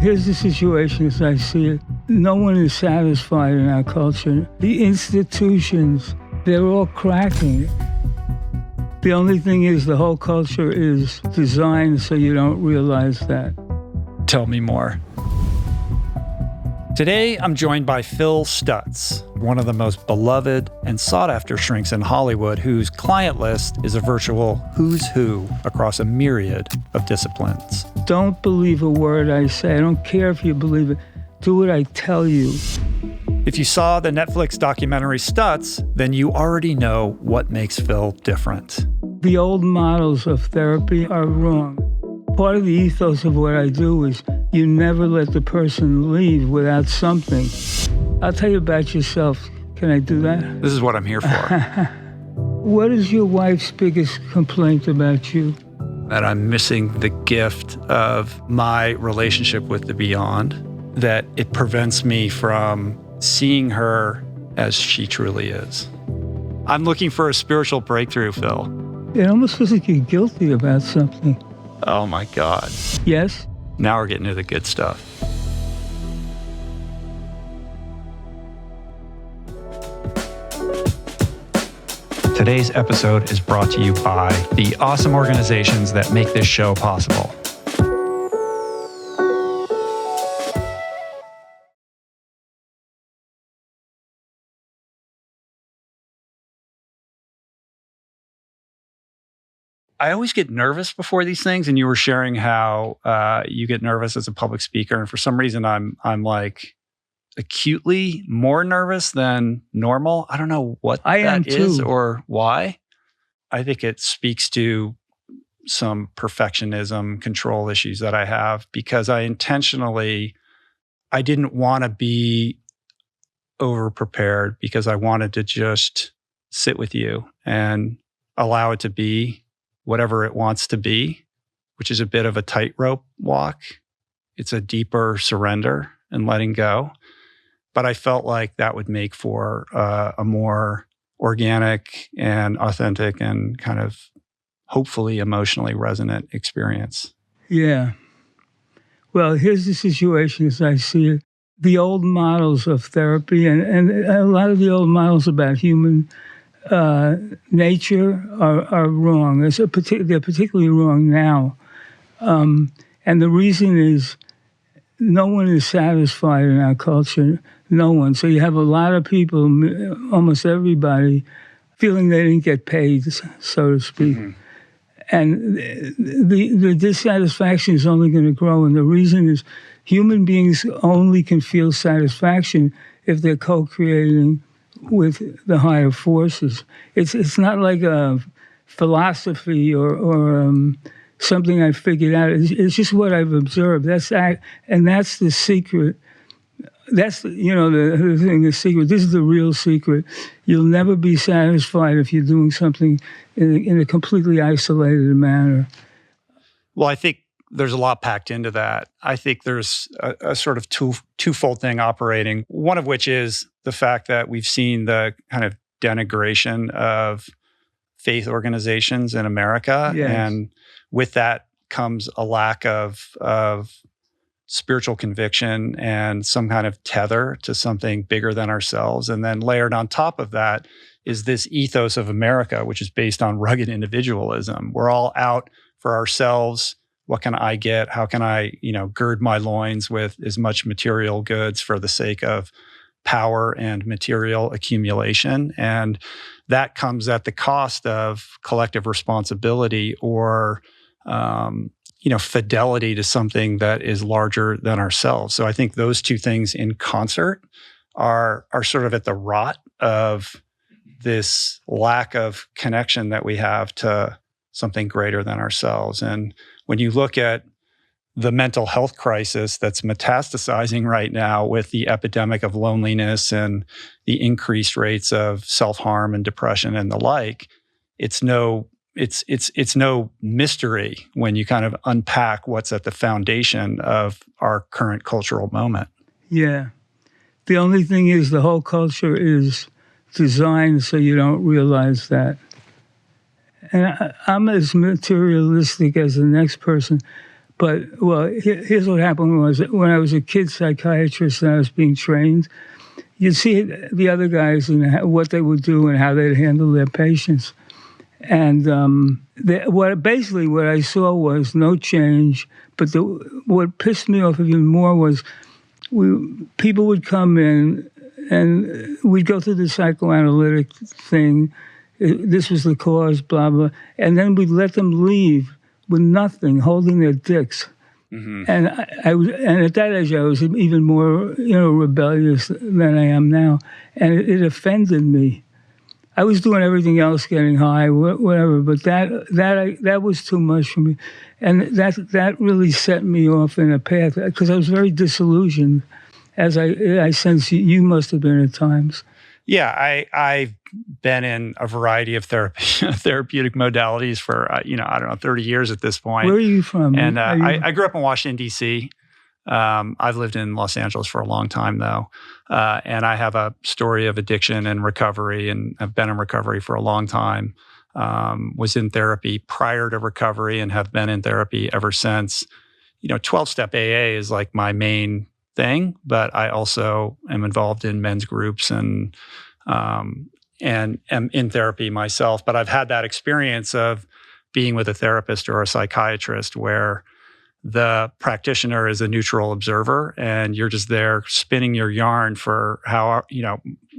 Here's the situation as I see it. No one is satisfied in our culture. The institutions, they're all cracking. The only thing is the whole culture is designed so you don't realize that. Tell me more. Today, I'm joined by Phil Stutz, one of the most beloved and sought-after shrinks in Hollywood, whose client list is a virtual who's who across a myriad of disciplines. Don't believe a word I say. I don't care if you believe it. Do what I tell you. If you saw the Netflix documentary Stutz, then you already know what makes Phil different. The old models of therapy are wrong. Part of the ethos of what I do is you never let the person leave without something. I'll tell you about yourself. Can I do that? This is what I'm here for. What is your wife's biggest complaint about you? That I'm missing the gift of my relationship with the beyond, that it prevents me from seeing her as she truly is. I'm looking for a spiritual breakthrough, Phil. It almost feels like you're guilty about something. Oh my God. Yes? Now we're getting to the good stuff. Today's episode is brought to you by the awesome organizations that make this show possible. I always get nervous before these things, and you were sharing how you get nervous as a public speaker, and for some reason I'm like acutely more nervous than normal. I don't know what that is or why. I think it speaks to some perfectionism, control issues that I have, because I didn't want to be over prepared, because I wanted to just sit with you and allow it to be whatever it wants to be, which is a bit of a tightrope walk. It's a deeper surrender and letting go. But I felt like that would make for a more organic and authentic and kind of hopefully emotionally resonant experience. Yeah. Well, here's the situation as I see it. The old models of therapy and a lot of the old models about human nature are wrong. They're particularly wrong now. And the reason is no one is satisfied in our culture. No one. So you have a lot of people, almost everybody, feeling they didn't get paid, so to speak. Mm-hmm. And the dissatisfaction is only going to grow. And the reason is human beings only can feel satisfaction if they're co-creating with the higher forces. It's not like a philosophy or something I figured out. It's just what I've observed. That's the secret. That's the thing. The secret. This is the real secret. You'll never be satisfied if you're doing something in a completely isolated manner. Well, I think there's a lot packed into that. I think there's a sort of twofold thing operating, one of which is the fact that we've seen the kind of denigration of faith organizations in America. Yes. And with that comes a lack of spiritual conviction and some kind of tether to something bigger than ourselves. And then layered on top of that is this ethos of America, which is based on rugged individualism. We're all out for ourselves. What can I get? How can I, gird my loins with as much material goods for the sake of power and material accumulation? And that comes at the cost of collective responsibility or, fidelity to something that is larger than ourselves. So I think those two things in concert are sort of at the rot of this lack of connection that we have to something greater than ourselves. And when you look at the mental health crisis that's metastasizing right now with the epidemic of loneliness and the increased rates of self-harm and depression and the like, it's no mystery when you kind of unpack what's at the foundation of our current cultural moment. Yeah. The only thing is the whole culture is designed so you don't realize that. And I'm as materialistic as the next person, But, well, here's what happened was when I was a kid psychiatrist and I was being trained, you'd see the other guys and what they would do and how they'd handle their patients. And what I saw was no change. But what pissed me off even more was people would come in and we'd go through the psychoanalytic thing. This was the cause, blah, blah. And then we'd let them leave with nothing, holding their dicks. Mm-hmm. And and at that age, I was even more, rebellious than I am now. And it offended me. I was doing everything else, getting high, whatever, but that was too much for me. And that really set me off in a path, because I was very disillusioned, as I sense you must have been at times. Yeah, I've been in a variety of therapeutic modalities for, 30 years at this point. Where are you from? And I grew up in Washington, D.C. I've lived in Los Angeles for a long time, though. And I have a story of addiction and recovery, and I've been in recovery for a long time. Was in therapy prior to recovery and have been in therapy ever since. 12-step AA is like my main thing, but I also am involved in men's groups and am in therapy myself. But I've had that experience of being with a therapist or a psychiatrist where the practitioner is a neutral observer and you're just there spinning your yarn for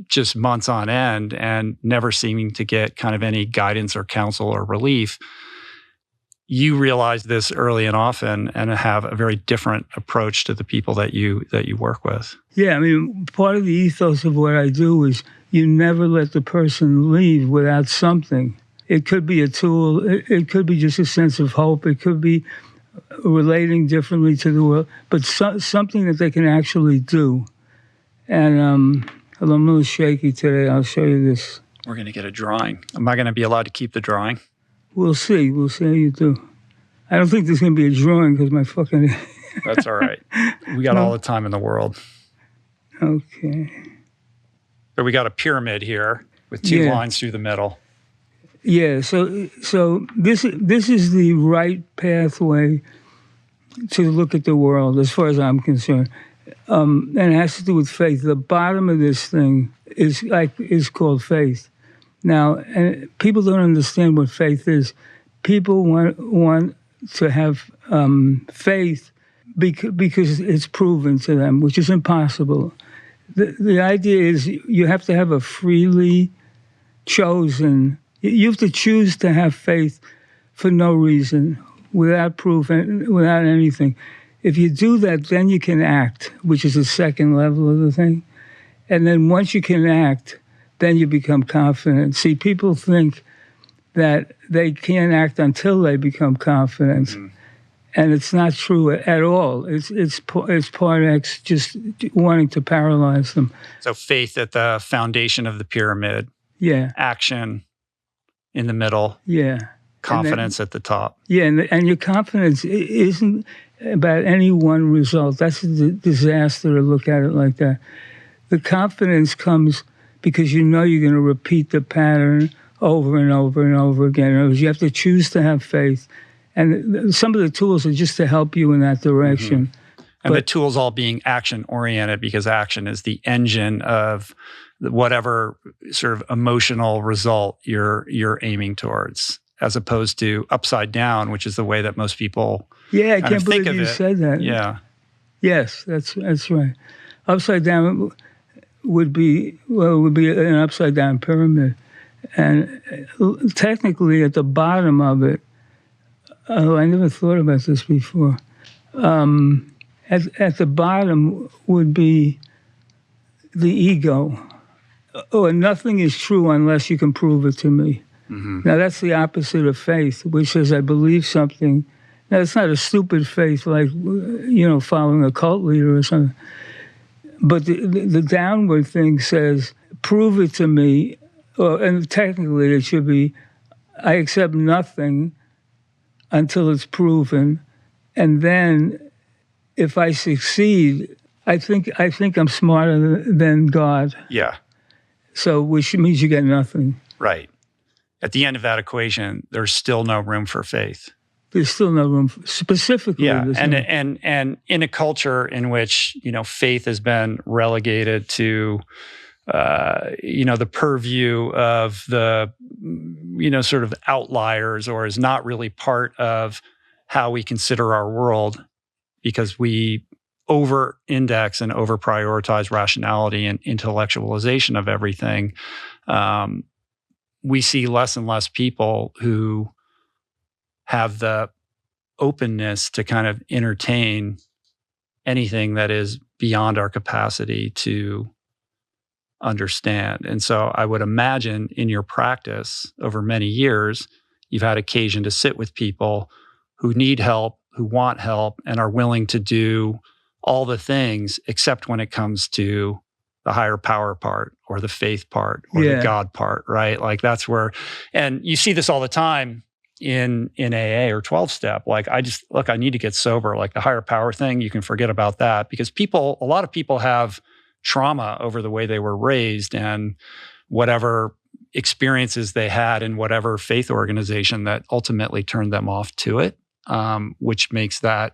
just months on end and never seeming to get kind of any guidance or counsel or relief. You realize this early and often and have a very different approach to the people that you work with. Yeah, I mean, part of the ethos of what I do is you never let the person leave without something. It could be a tool. It could be just a sense of hope. It could be relating differently to the world, but something that they can actually do. And I'm a little shaky today. I'll show you this. We're going to get a drawing. Am I going to be allowed to keep the drawing? We'll see. We'll see how you do. I don't think there's going to be a drawing because my fucking... That's all right. We got all the time in the world. Okay. So we got a pyramid here with two lines through the middle. Yeah, so this is the right pathway to look at the world, as far as I'm concerned, and it has to do with faith. The bottom of this thing is called faith. Now, and people don't understand what faith is. People want to have faith because it's proven to them, which is impossible. The idea is you have to have a freely chosen. You have to choose to have faith for no reason, without proof, and without anything. If you do that, then you can act, which is the second level of the thing. And then once you can act, then you become confident. See, people think that they can't act until they become confident. Mm-hmm. And it's not true at all. It's part X just wanting to paralyze them. So faith at the foundation of the pyramid. Yeah. Action in the middle. Yeah. Confidence at the top. Yeah, and your confidence isn't about any one result. That's a disaster to look at it like that. The confidence comes because you know you're going to repeat the pattern over and over and over again. In other words, you have to choose to have faith. And some of the tools are just to help you in that direction. Mm-hmm. And the tools all being action-oriented, because action is the engine of whatever sort of emotional result you're aiming towards, as opposed to upside down, which is the way that most people I can't believe you said that. Yeah. Yes, that's right. Upside down would be an upside down pyramid. And technically at the bottom of it, I never thought about this before. At the bottom would be the ego. Oh, nothing is true unless you can prove it to me. Mm-hmm. Now, that's the opposite of faith, which says I believe something. Now, it's not a stupid faith like, following a cult leader or something. But the downward thing says, prove it to me. And technically, it should be, I accept nothing until it's proven. And then if I succeed, I think I'm smarter than God. Yeah. So, which means you get nothing. Right. At the end of that equation, there's still no room for faith. there's still no room specifically. Yeah, and in a culture in which faith has been relegated to the purview of the sort of outliers, or is not really part of how we consider our world, because we over-index and over-prioritize rationality and intellectualization of everything. We see less and less people who have the openness to kind of entertain anything that is beyond our capacity to understand. And so I would imagine in your practice over many years, you've had occasion to sit with people who need help, who want help, and are willing to do all the things except when it comes to the higher power part or the faith part or the God part, right? Like that's where, and you see this all the time in AA or 12-step. Like I need to get sober. Like the higher power thing, you can forget about that, because a lot of people have trauma over the way they were raised and whatever experiences they had in whatever faith organization that ultimately turned them off to it, which makes that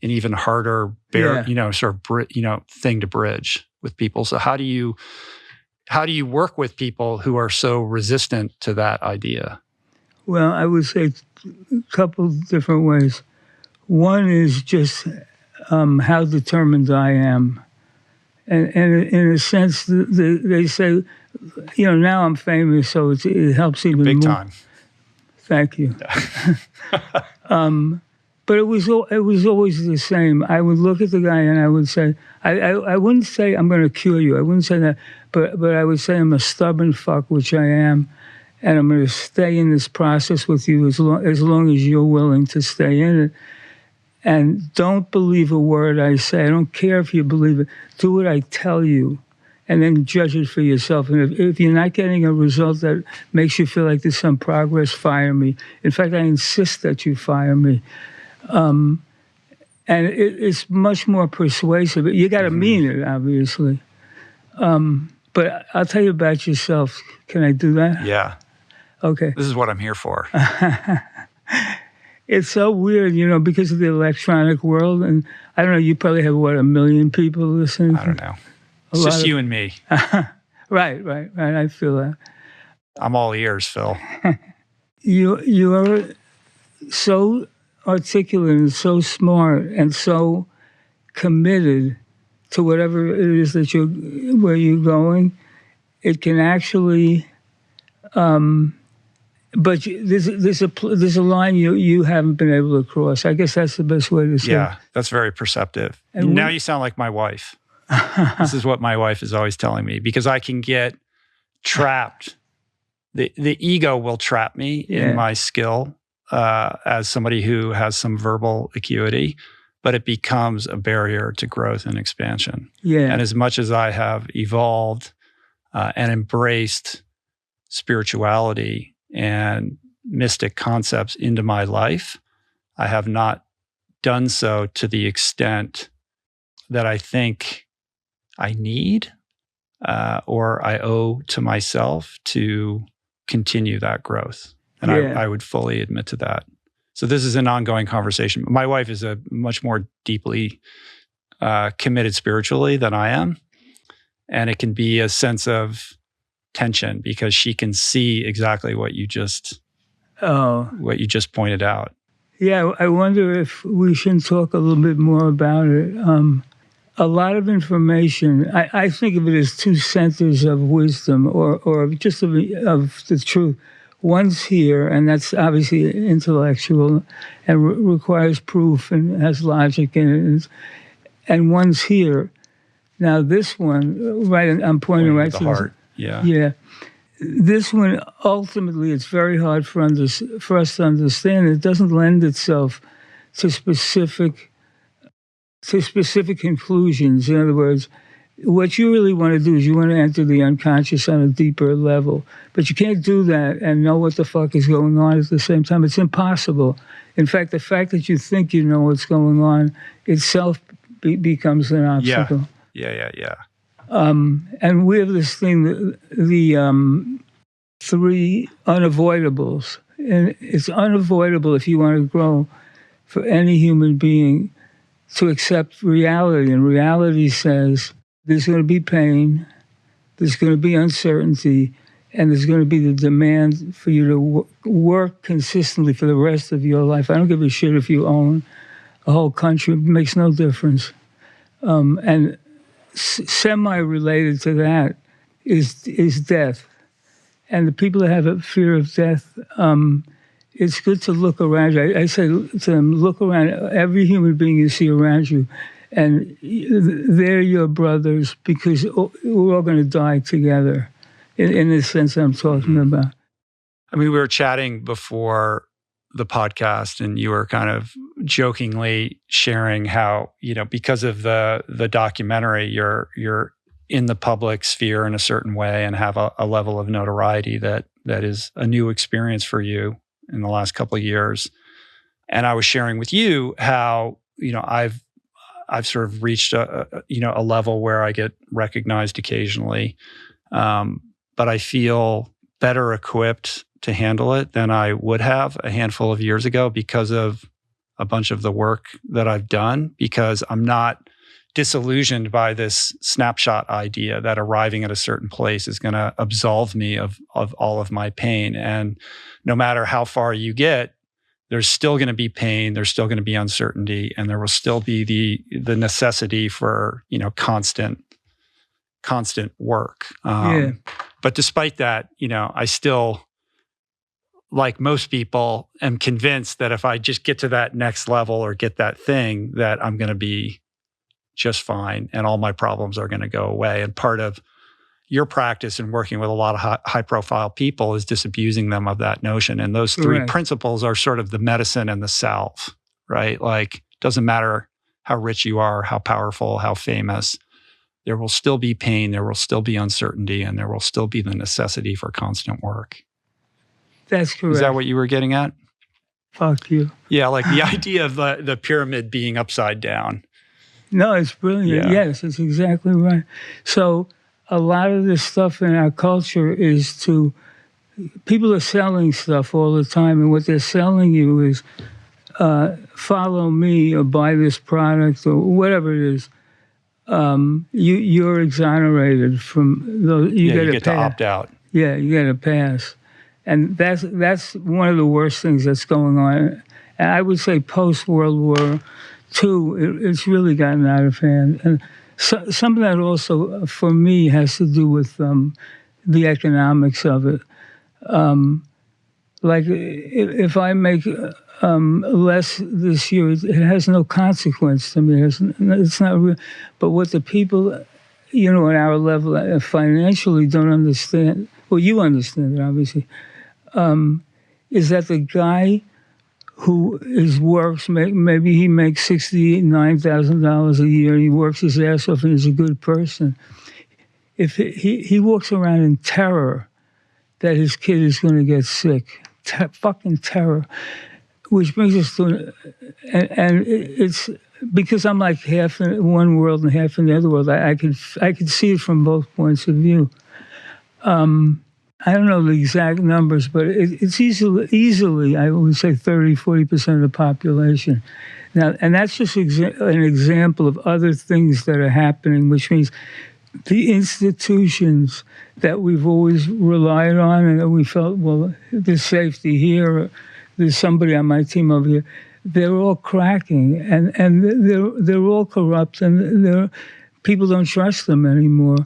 an even harder thing to bridge with people. So how do you work with people who are so resistant to that idea? Well, I would say a couple different ways. One is just how determined I am. And in a sense, they say, now I'm famous, so it helps even big more. Time. Thank you. But it was always the same. I would look at the guy and I would say, I wouldn't say I'm going to cure you. I wouldn't say that, but I would say I'm a stubborn fuck, which I am, and I'm going to stay in this process with you as long as you're willing to stay in it. And don't believe a word I say. I don't care if you believe it. Do what I tell you, and then judge it for yourself. And if you're not getting a result that makes you feel like there's some progress, fire me. In fact, I insist that you fire me. And it's much more persuasive. You got to mean it, obviously. But I'll tell you about yourself. Can I do that? Yeah. Okay. This is what I'm here for. It's so weird, because of the electronic world. And I don't know, you probably have, 1 million people listening? I don't know. It's just you and me. Right. I feel that. I'm all ears, Phil. You are so articulate and so smart and so committed to whatever it is that where you're going. It can actually... But there's a line you haven't been able to cross. I guess that's the best way to say it. Yeah, that's very perceptive. And now you sound like my wife. This is what my wife is always telling me, because I can get trapped. The ego will trap me in my skill as somebody who has some verbal acuity, but it becomes a barrier to growth and expansion. Yeah. And as much as I have evolved and embraced spirituality and mystic concepts into my life, I have not done so to the extent that I think I need or I owe to myself to continue that growth. And I would fully admit to that. So this is an ongoing conversation. My wife is a much more deeply committed spiritually than I am. And it can be a sense of tension because she can see exactly what you just pointed out. Yeah, I wonder if we shouldn't talk a little bit more about it. A lot of information, I think of it as two centers of wisdom or just of the truth. One's here, and that's obviously intellectual and requires proof and has logic in it. And one's here. Now this one, right, I'm pointing right to the heart. Yeah. Yeah. This one, ultimately, it's very hard for us to understand. It doesn't lend itself to specific conclusions. In other words, what you really want to do is you want to enter the unconscious on a deeper level. But you can't do that and know what the fuck is going on at the same time. It's impossible. In fact, the fact that you think you know what's going on itself becomes an obstacle. Yeah. And we have this thing, the 3 unavoidables. and it's unavoidable if you want to grow for any human being to accept reality. And reality says there's going to be pain, there's going to be uncertainty, and there's going to be the demand for you to work consistently for the rest of your life. I don't give a shit if you own a whole country. It makes no difference. And semi-related to that is death. And the people that have a fear of death, it's good to look around you. I say to them, look around every human being you see around you, and they're your brothers, because we're all going to die together, in the sense I'm talking about. I mean, we were chatting before the podcast, and you were kind of jokingly sharing how, because of the documentary, you're in the public sphere in a certain way and have a level of notoriety that is a new experience for you in the last couple of years. And I was sharing with you how, I've sort of reached a level where I get recognized occasionally, but I feel better equipped to handle it than I would have a handful of years ago because of a bunch of the work that I've done, because I'm not disillusioned by this snapshot idea that arriving at a certain place is going to absolve me of all of my pain. And no matter how far you get, there's still going to be pain, there's still going to be uncertainty, and there will still be the necessity for, constant work. But despite that, I still, like most people, am convinced that if I just get to that next level or get that thing, that I'm going to be just fine and all my problems are going to go away. And part of your practice in working with a lot of high-profile people is disabusing them of that notion. And those three principles are sort of the medicine and the salve, right? Like, doesn't matter how rich you are, how powerful, how famous, there will still be pain, there will still be uncertainty, and there will still be the necessity for constant work. That's correct. Is that what you were getting at? Fuck you. Yeah, like the idea of the pyramid being upside down. No, it's brilliant. Yeah. Yes, it's exactly right. So a lot of this stuff in our culture is people are selling stuff all the time, and what they're selling you is follow me or buy this product or whatever it is. You're exonerated from those. You get to opt out. Yeah, you get a pass. And that's one of the worst things that's going on. And I would say post-World War II, it's really gotten out of hand. And some of that also, for me, has to do with the economics of it. Like, if I make less this year, it has no consequence to me. It's not real. But what the people, at our level financially don't understand, well, you understand it, obviously, is that the guy who works, maybe he makes $69,000 a year, he works his ass off and is a good person. If he walks around in terror that his kid is going to get sick, fucking terror, which brings us to, and it's because I'm like half in one world and half in the other world. I could see it from both points of view. I don't know the exact numbers, but it's easily, I would say 30-40% of the population. Now, and that's just an example of other things that are happening, which means the institutions that we've always relied on and that we felt, well, there's safety here, or there's somebody on my team over here, they're all cracking, and they're all corrupt, and people don't trust them anymore.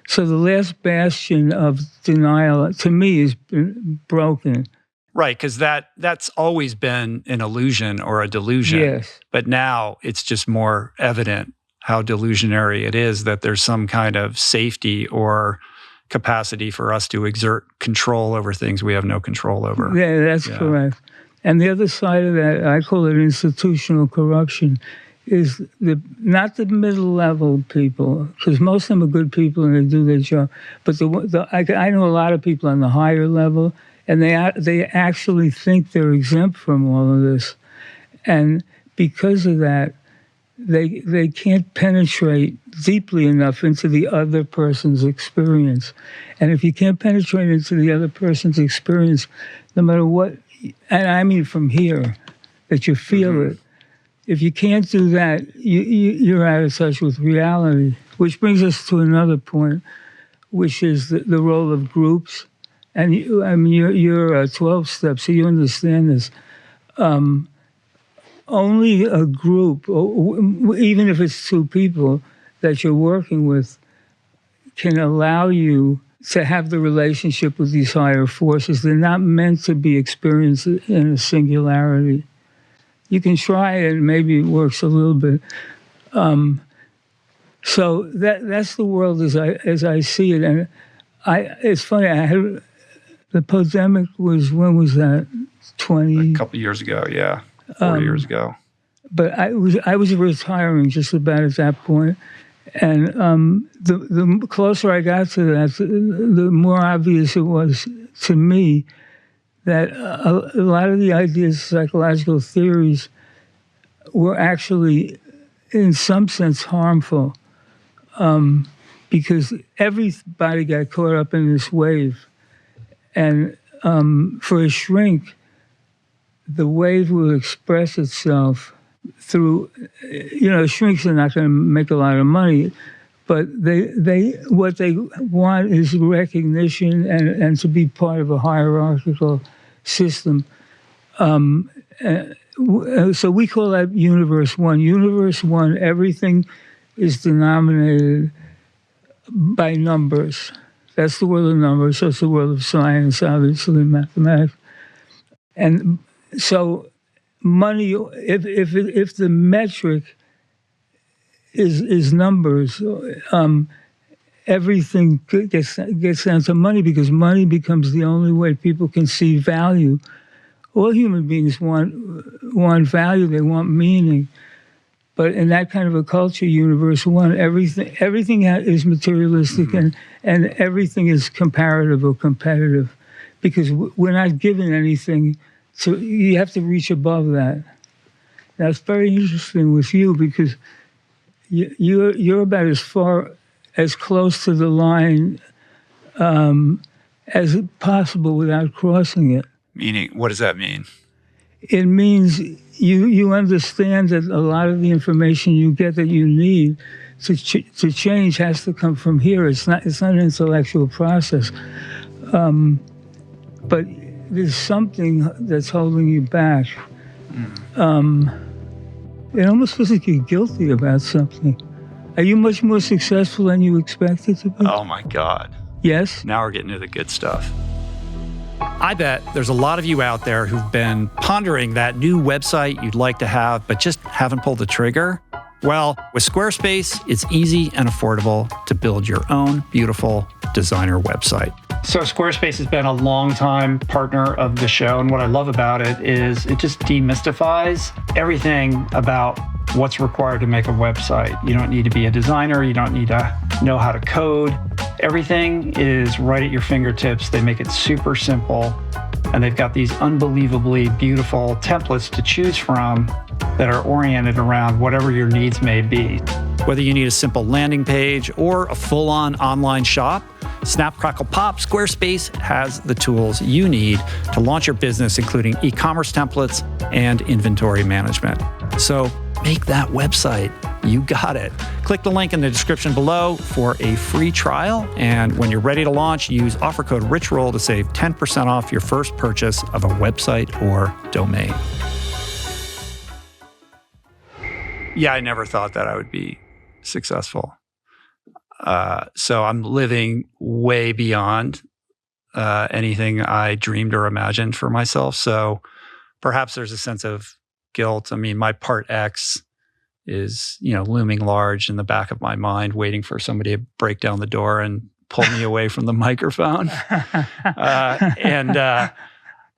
So the last bastion of denial, to me, is broken. Right, because that's always been an illusion or a delusion. Yes. But now it's just more evident how delusionary it is that there's some kind of safety or capacity for us to exert control over things we have no control over. Yeah, that's correct. And the other side of that, I call it institutional corruption, is not the middle level people, because most of them are good people and they do their job. But I know a lot of people on the higher level, and they actually think they're exempt from all of this, and because of that, they can't penetrate deeply enough into the other person's experience. And if you can't penetrate into the other person's experience, no matter what and I mean from here, that you feel it. If you can't do that, you're out of touch with reality. Which brings us to another point, which is the role of groups. And you're 12 steps, so you understand this. Only a group, even if it's two people that you're working with, can allow you to have the relationship with these higher forces. They're not meant to be experienced in a singularity. You can try it, and maybe it works a little bit. So that's the world as I see it. And it's funny. The pandemic was, when was that? A couple of years ago, yeah, 4 years ago. But I was retiring just about at that point. And the closer I got to that, the more obvious it was to me that a lot of the ideas, psychological theories, were actually, in some sense, harmful, because everybody got caught up in this wave. And for a shrink, the wave will express itself through, shrinks are not going to make a lot of money, but what they want is recognition and to be part of a hierarchical system. So we call that Universe One. Universe One, everything is denominated by numbers. That's the world of numbers. So it's the world of science, obviously, mathematics. And so money, if the metric is numbers, everything gets down to money, because money becomes the only way people can see value. All human beings want value. They want meaning. But in that kind of a culture, Universe One, everything is materialistic, and everything is comparative or competitive, because we're not given anything. So you have to reach above that. Now, it's very interesting with you, because you're about as close to the line as possible without crossing it. Meaning, what does that mean? It means you understand that a lot of the information you get that you need to change has to come from here. It's not an intellectual process, but there's something that's holding you back. It almost feels like you're guilty about something. Are you much more successful than you expected to be? Oh my God. Yes? Now we're getting to the good stuff. I bet there's a lot of you out there who've been pondering that new website you'd like to have, but just haven't pulled the trigger. Well, with Squarespace, it's easy and affordable to build your own beautiful designer website. So Squarespace has been a long-time partner of the show, and what I love about it is it just demystifies everything about what's required to make a website. You don't need to be a designer. You don't need to know how to code. Everything is right at your fingertips. They make it super simple, and they've got these unbelievably beautiful templates to choose from that are oriented around whatever your needs may be. Whether you need a simple landing page or a full-on online shop, Snap, Crackle, Pop, Squarespace has the tools you need to launch your business, including e-commerce templates and inventory management. So make that website. You got it. Click the link in the description below for a free trial. And when you're ready to launch, use offer code RichRoll to save 10% off your first purchase of a website or domain. Yeah, I never thought that I would be successful. So I'm living way beyond anything I dreamed or imagined for myself. So perhaps there's a sense of guilt. I mean, my part X is, looming large in the back of my mind, waiting for somebody to break down the door and pull me away from the microphone. And I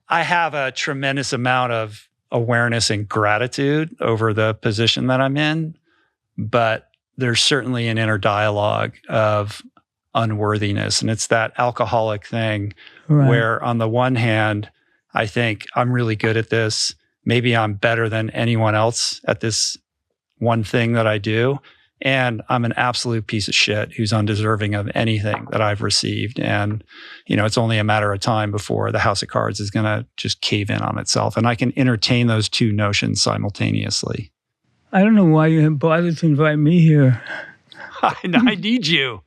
have a tremendous amount of awareness and gratitude over the position that I'm in, but there's certainly an inner dialogue of unworthiness. And it's that alcoholic thing where on the one hand, I think I'm really good at this. Maybe I'm better than anyone else at this one thing that I do. And I'm an absolute piece of shit who's undeserving of anything that I've received. And, it's only a matter of time before the house of cards is going to just cave in on itself. And I can entertain those two notions simultaneously. I don't know why you bothered to invite me here. I need you.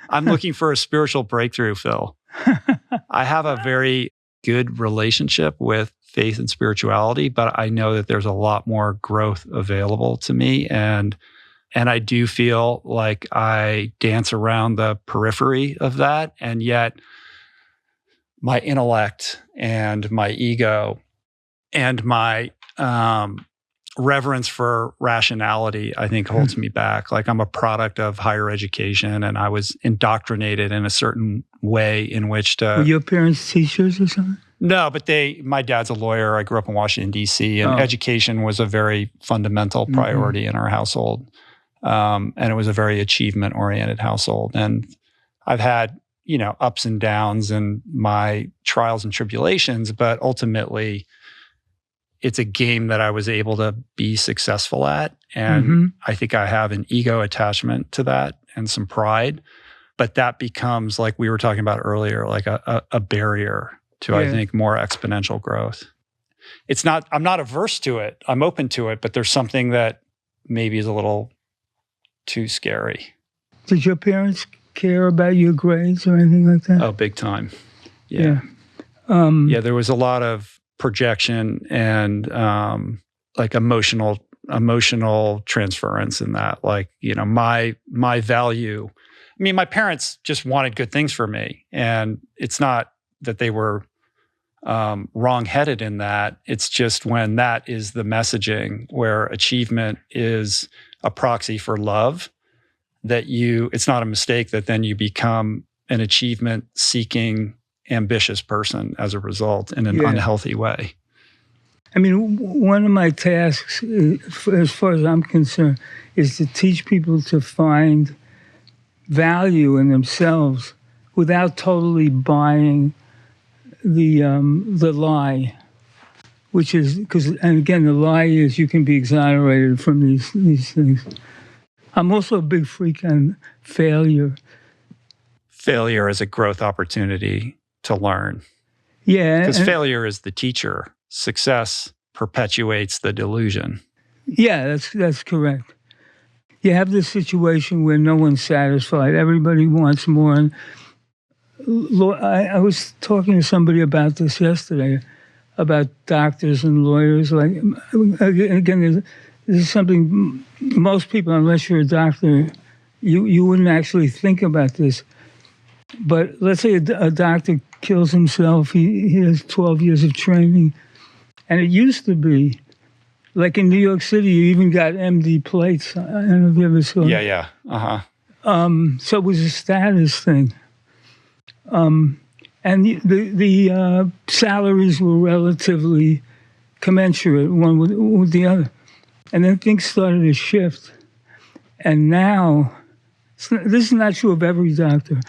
I'm looking for a spiritual breakthrough, Phil. I have a very good relationship with faith and spirituality, but I know that there's a lot more growth available to me. And I do feel like I dance around the periphery of that. And yet my intellect and my ego and my reverence for rationality, I think, holds me back. Like, I'm a product of higher education, and I was indoctrinated in a certain way in which to... Were your parents teachers or something? No, but my dad's a lawyer. I grew up in Washington, D.C., and education was a very fundamental priority in our household. And it was a very achievement-oriented household. And I've had, ups and downs and my trials and tribulations, but ultimately it's a game that I was able to be successful at. And I think I have an ego attachment to that and some pride. But that becomes, like we were talking about earlier, like a barrier to, I think, more exponential growth. I'm not averse to it. I'm open to it, but there's something that maybe is a little too scary. Did your parents care about your grades or anything like that? Oh, big time. Yeah. There was a lot of projection and like emotional transference in that. Like, my value. I mean, my parents just wanted good things for me. And it's not that they were wrong-headed in that. It's just when that is the messaging, where achievement is a proxy for love, that it's not a mistake that then you become an achievement-seeking, ambitious person as a result in an unhealthy way. I mean, one of my tasks, as far as I'm concerned, is to teach people to find value in themselves without totally buying the lie, which is and again, the lie is you can be exonerated from these things. I'm also a big freak on failure. Failure is a growth opportunity to learn. Yeah. Because failure is the teacher. Success perpetuates the delusion. Yeah, that's correct. You have this situation where no one's satisfied. Everybody wants more. And I was talking to somebody about this yesterday, about doctors and lawyers. Like, again, this is something most people, unless you're a doctor, you wouldn't actually think about this. But let's say a doctor kills himself. He has 12 years of training. And it used to be, like in New York City, you even got MD plates. I don't know if you ever saw it. Yeah. So it was a status thing. And the salaries were relatively commensurate, one with the other. And then things started to shift. And now, this is not true of every doctor,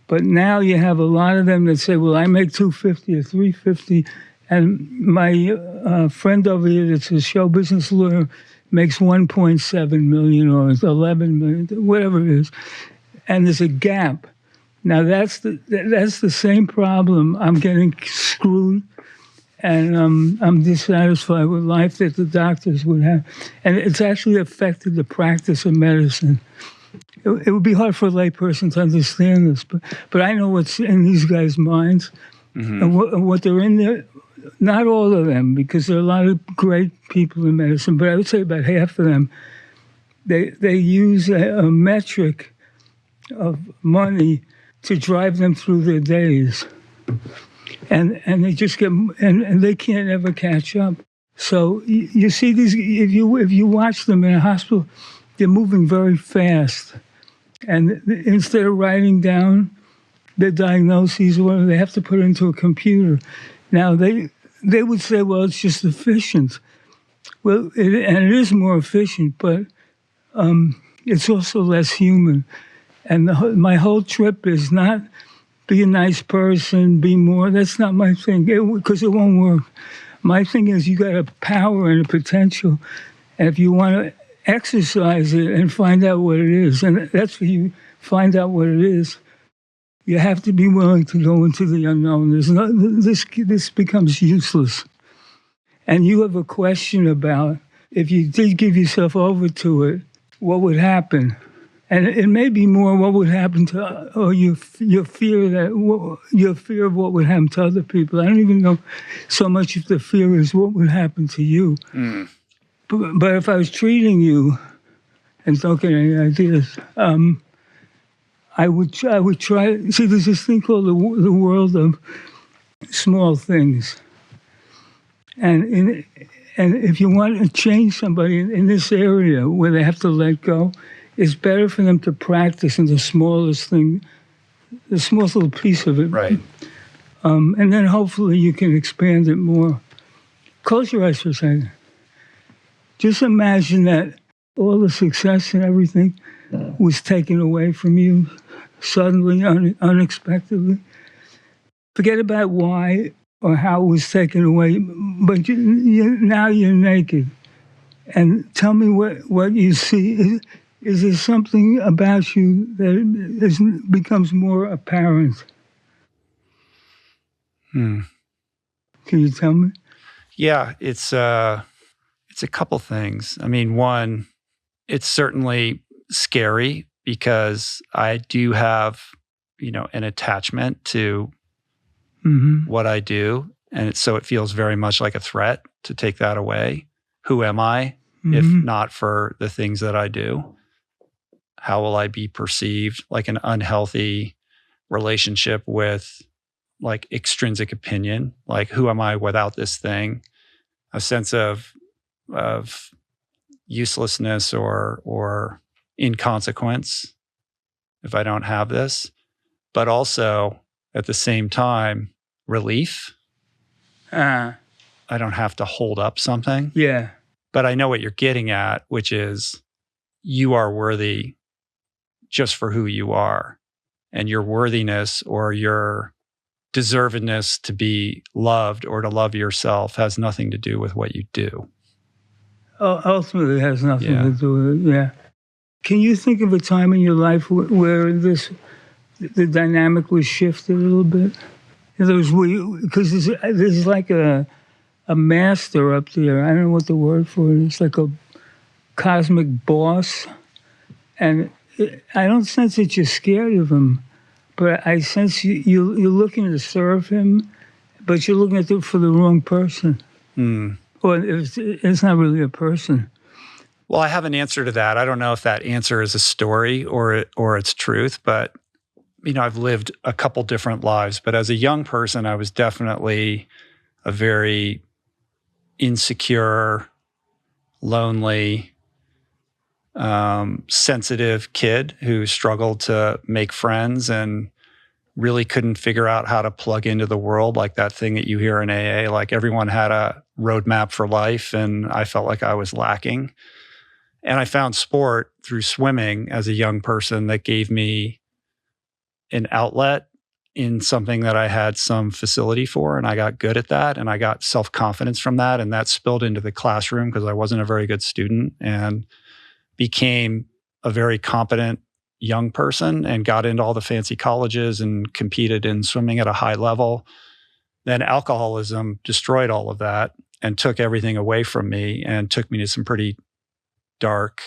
but now you have a lot of them that say, well, I make $250 or $350. And my friend over here that's a show business lawyer makes $1.7 million or $11 million, whatever it is. And there's a gap. Now that's the same problem. I'm getting screwed, and I'm dissatisfied with life that the doctors would have. And it's actually affected the practice of medicine. It would be hard for a layperson to understand this, but I know what's in these guys' minds and what they're in there. Not all of them, because there are a lot of great people in medicine, but I would say about half of them, they use a metric of money to drive them through their days. And they just get, and they can't ever catch up. So you see these, if you watch them in a hospital, they're moving very fast. And instead of writing down their diagnoses, or they have to put it into a computer. Now, they would say, well, it's just efficient. Well, it is more efficient, but it's also less human. And my whole trip is not be a nice person, be more. That's not my thing, because it won't work. My thing is you got a power and a potential. And if you want to exercise it and find out what it is. And that's where you find out what it is. You have to be willing to go into the unknown. This becomes useless. And you have a question about, if you did give yourself over to it, what would happen? And it may be more what would happen to, or your fear of what would happen to other people. I don't even know so much if the fear is what would happen to you. Mm. But if I was treating you, and don't get any ideas, I would try. See, there's this thing called the world of small things, and if you want to change somebody in this area where they have to let go, it's better for them to practice in the smallest thing, the smallest little piece of it. Right. And then hopefully you can expand it more. Close your eyes for a second. Just imagine that all the success and everything was taken away from you suddenly, unexpectedly. Forget about why or how it was taken away, but now you're naked. And tell me what you see. Is there something about you that becomes more apparent? Can you tell me? Yeah, it's a couple things. I mean, one, it's certainly scary because I do have, an attachment to what I do. And so it feels very much like a threat to take that away. Who am I if not for the things that I do? How will I be perceived? Like an unhealthy relationship with like extrinsic opinion. Like, who am I without this thing? A sense of uselessness or inconsequence if I don't have this. But also, at the same time, relief. I don't have to hold up something. Yeah. But I know what you're getting at, which is you are worthy just for who you are. And your worthiness or your deservedness to be loved or to love yourself has nothing to do with what you do. Ultimately, it has nothing to do with it, yeah. Can you think of a time in your life where the dynamic was shifted a little bit? Because there's like a master up there. I don't know what the word for it is. It's like a cosmic boss. And I don't sense that you're scared of him, but I sense you're looking to serve him, but you're looking for the wrong person. Or it's not really a person. Well, I have an answer to that. I don't know if that answer is a story or it's truth, but I've lived a couple different lives. But as a young person, I was definitely a very insecure, lonely, sensitive kid who struggled to make friends and really couldn't figure out how to plug into the world, like that thing that you hear in AA. Like everyone had a roadmap for life, and I felt like I was lacking. And I found sport through swimming as a young person that gave me an outlet in something that I had some facility for, and I got good at that, and I got self-confidence from that, and that spilled into the classroom because I wasn't a very good student and became a very competent young person and got into all the fancy colleges and competed in swimming at a high level. Then alcoholism destroyed all of that and took everything away from me and took me to some pretty dark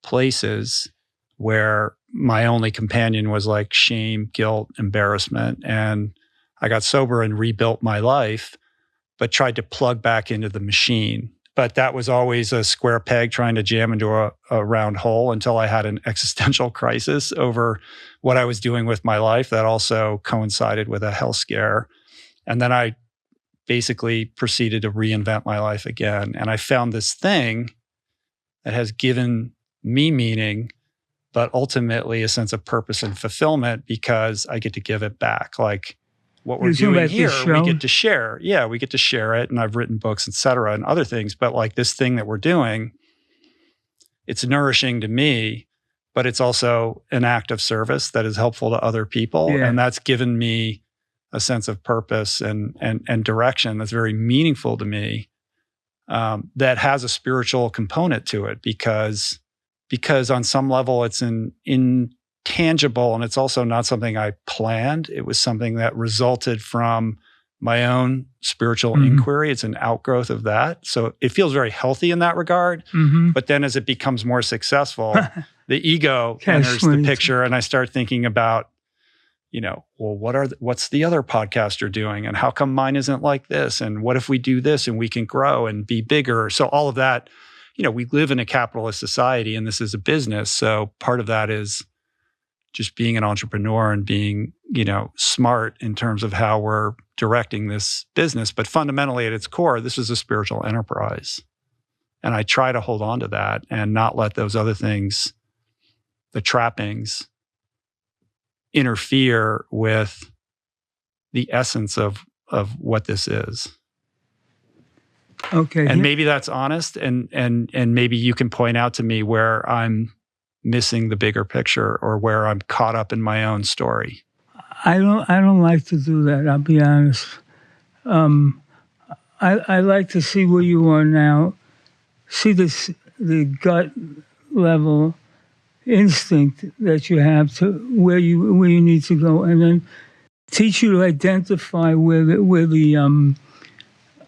places where my only companion was like shame, guilt, embarrassment. And I got sober and rebuilt my life, but tried to plug back into the machine. But that was always a square peg trying to jam into a round hole until I had an existential crisis over what I was doing with my life that also coincided with a health scare. And then I basically proceeded to reinvent my life again. And I found this thing that has given me meaning, but ultimately a sense of purpose and fulfillment because I get to give it back. Like what we're doing here, we get to share. Yeah, we get to share it. And I've written books, et cetera, and other things. But like this thing that we're doing, it's nourishing to me, but it's also an act of service that is helpful to other people. Yeah. And that's given me a sense of purpose and direction that's very meaningful to me. that has a spiritual component to it because on some level it's an intangible, and it's also not something I planned. It was something that resulted from my own spiritual inquiry. It's an outgrowth of that. So it feels very healthy in that regard. But then as it becomes more successful, the ego enters the picture, and I start thinking about, well, what's the other podcaster doing? And how come mine isn't like this? And what if we do this and we can grow and be bigger? So all of that, we live in a capitalist society and this is a business. So part of that is just being an entrepreneur and being, smart in terms of how we're directing this business. But fundamentally at its core, this is a spiritual enterprise. And I try to hold on to that and not let those other things, the trappings, interfere with the essence of what this is. Okay. And maybe that's honest, and maybe you can point out to me where I'm missing the bigger picture or where I'm caught up in my own story. I don't like to do that, I'll be honest. I like to see where you are now, see the gut level instinct that you have to where you need to go, and then teach you to identify where the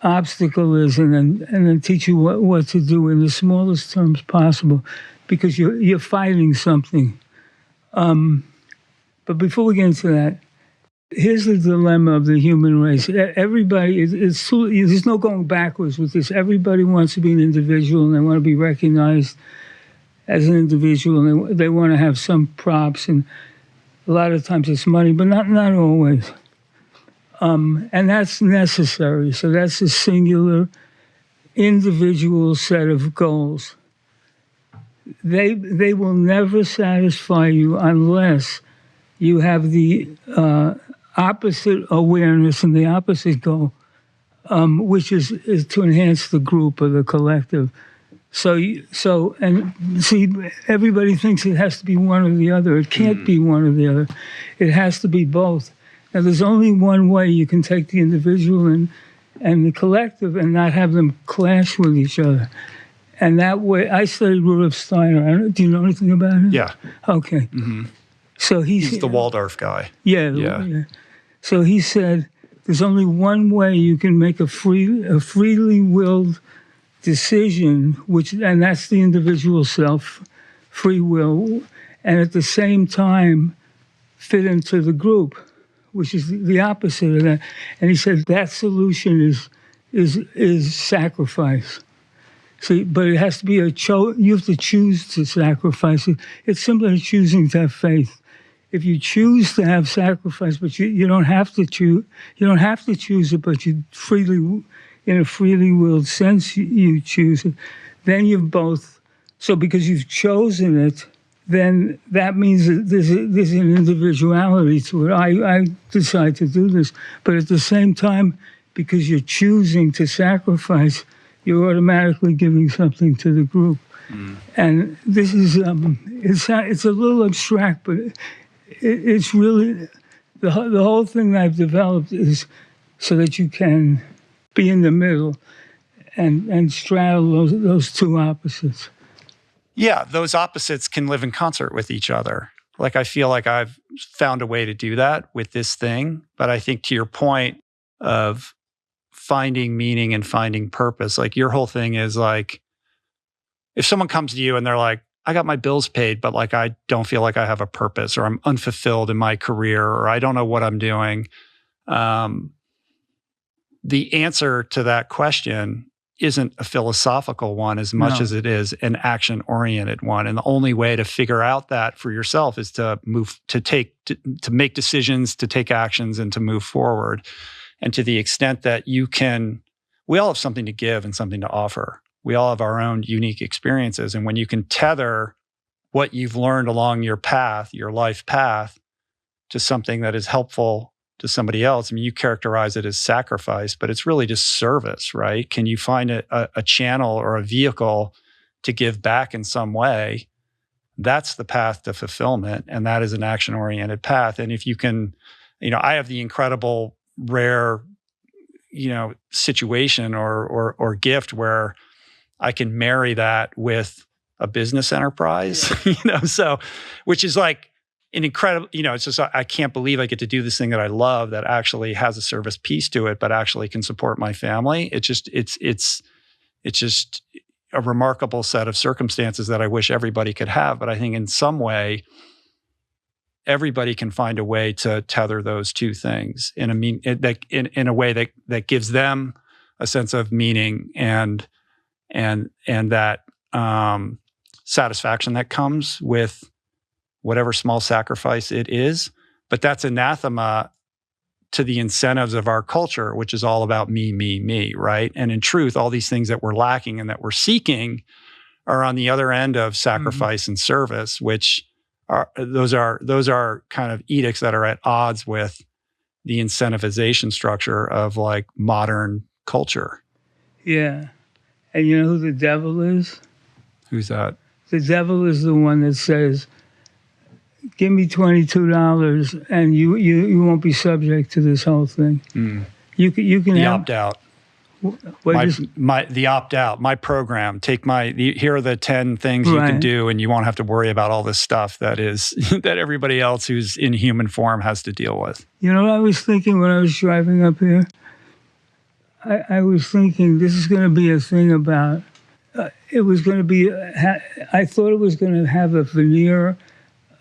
obstacle is, and then teach you what to do in the smallest terms possible, because you're fighting something. But before we get into that, here's the dilemma of the human race. Everybody, there's no going backwards with this. Everybody wants to be an individual, and they want to be recognized as an individual, and they want to have some props, and a lot of times it's money, but not always. And that's necessary. So that's a singular, individual set of goals. They will never satisfy you unless you have the opposite awareness and the opposite goal, which is to enhance the group or the collective. So everybody thinks it has to be one or the other. It can't be one or the other. It has to be both. Now, there's only one way you can take the individual and the collective and not have them clash with each other. And that way, I studied Rudolf Steiner. Do you know anything about him? Yeah. Okay. So he's the Waldorf guy. Yeah. So he said, there's only one way you can make a freely willed decision, and that's the individual self, free will, and at the same time fit into the group, which is the opposite of that. And he said that solution is sacrifice. See, but it has to be you have to choose to sacrifice it. It's simply choosing to have faith. If you choose to have sacrifice, but you don't have to choose. You don't have to choose it, but you freely, in a freely willed sense, you choose it. Then you've both. So because you've chosen it, then that means that there's an individuality to it. I decide to do this, but at the same time, because you're choosing to sacrifice, you're automatically giving something to the group. And this is it's a little abstract, but it's really the whole thing that I've developed is so that you can be in the middle and straddle those two opposites. Yeah, those opposites can live in concert with each other. Like, I feel like I've found a way to do that with this thing. But I think to your point of finding meaning and finding purpose, like your whole thing is like, if someone comes to you and they're like, I got my bills paid, but like, I don't feel like I have a purpose, or I'm unfulfilled in my career, or I don't know what I'm doing. The answer to that question isn't a philosophical one as much as it is an action-oriented one. And the only way to figure out that for yourself is to make decisions, to take actions, and to move forward. And to the extent that we all have something to give and something to offer. We all have our own unique experiences. And when you can tether what you've learned along your path, your life path, to something that is helpful to somebody else, I mean, you characterize it as sacrifice, but it's really just service, right? Can you find a channel or a vehicle to give back in some way? That's the path to fulfillment, and that is an action-oriented path. And if you can, I have the incredible, rare, situation or gift where I can marry that with a business enterprise, so, which is like an incredible, it's just, I can't believe I get to do this thing that I love that actually has a service piece to it, but actually can support my family. It's just a remarkable set of circumstances that I wish everybody could have. But I think in some way, everybody can find a way to tether those two things in a way that gives them a sense of meaning and that satisfaction that comes with whatever small sacrifice it is. But that's anathema to the incentives of our culture, which is all about me, right? And in truth, all these things that we're lacking and that we're seeking are on the other end of sacrifice and service, which those are kind of edicts that are at odds with the incentivization structure of like modern culture. Yeah. And you know who the devil is? Who's that? The devil is the one that says, give me $22 and you won't be subject to this whole thing. You can the have, opt-out. The the opt-out, my program, here are the 10 things you can do and you won't have to worry about all this stuff that everybody else who's in human form has to deal with. You know what I was thinking when I was driving up here? I was thinking this is going to be a thing about, it was going to be, I thought it was going to have a veneer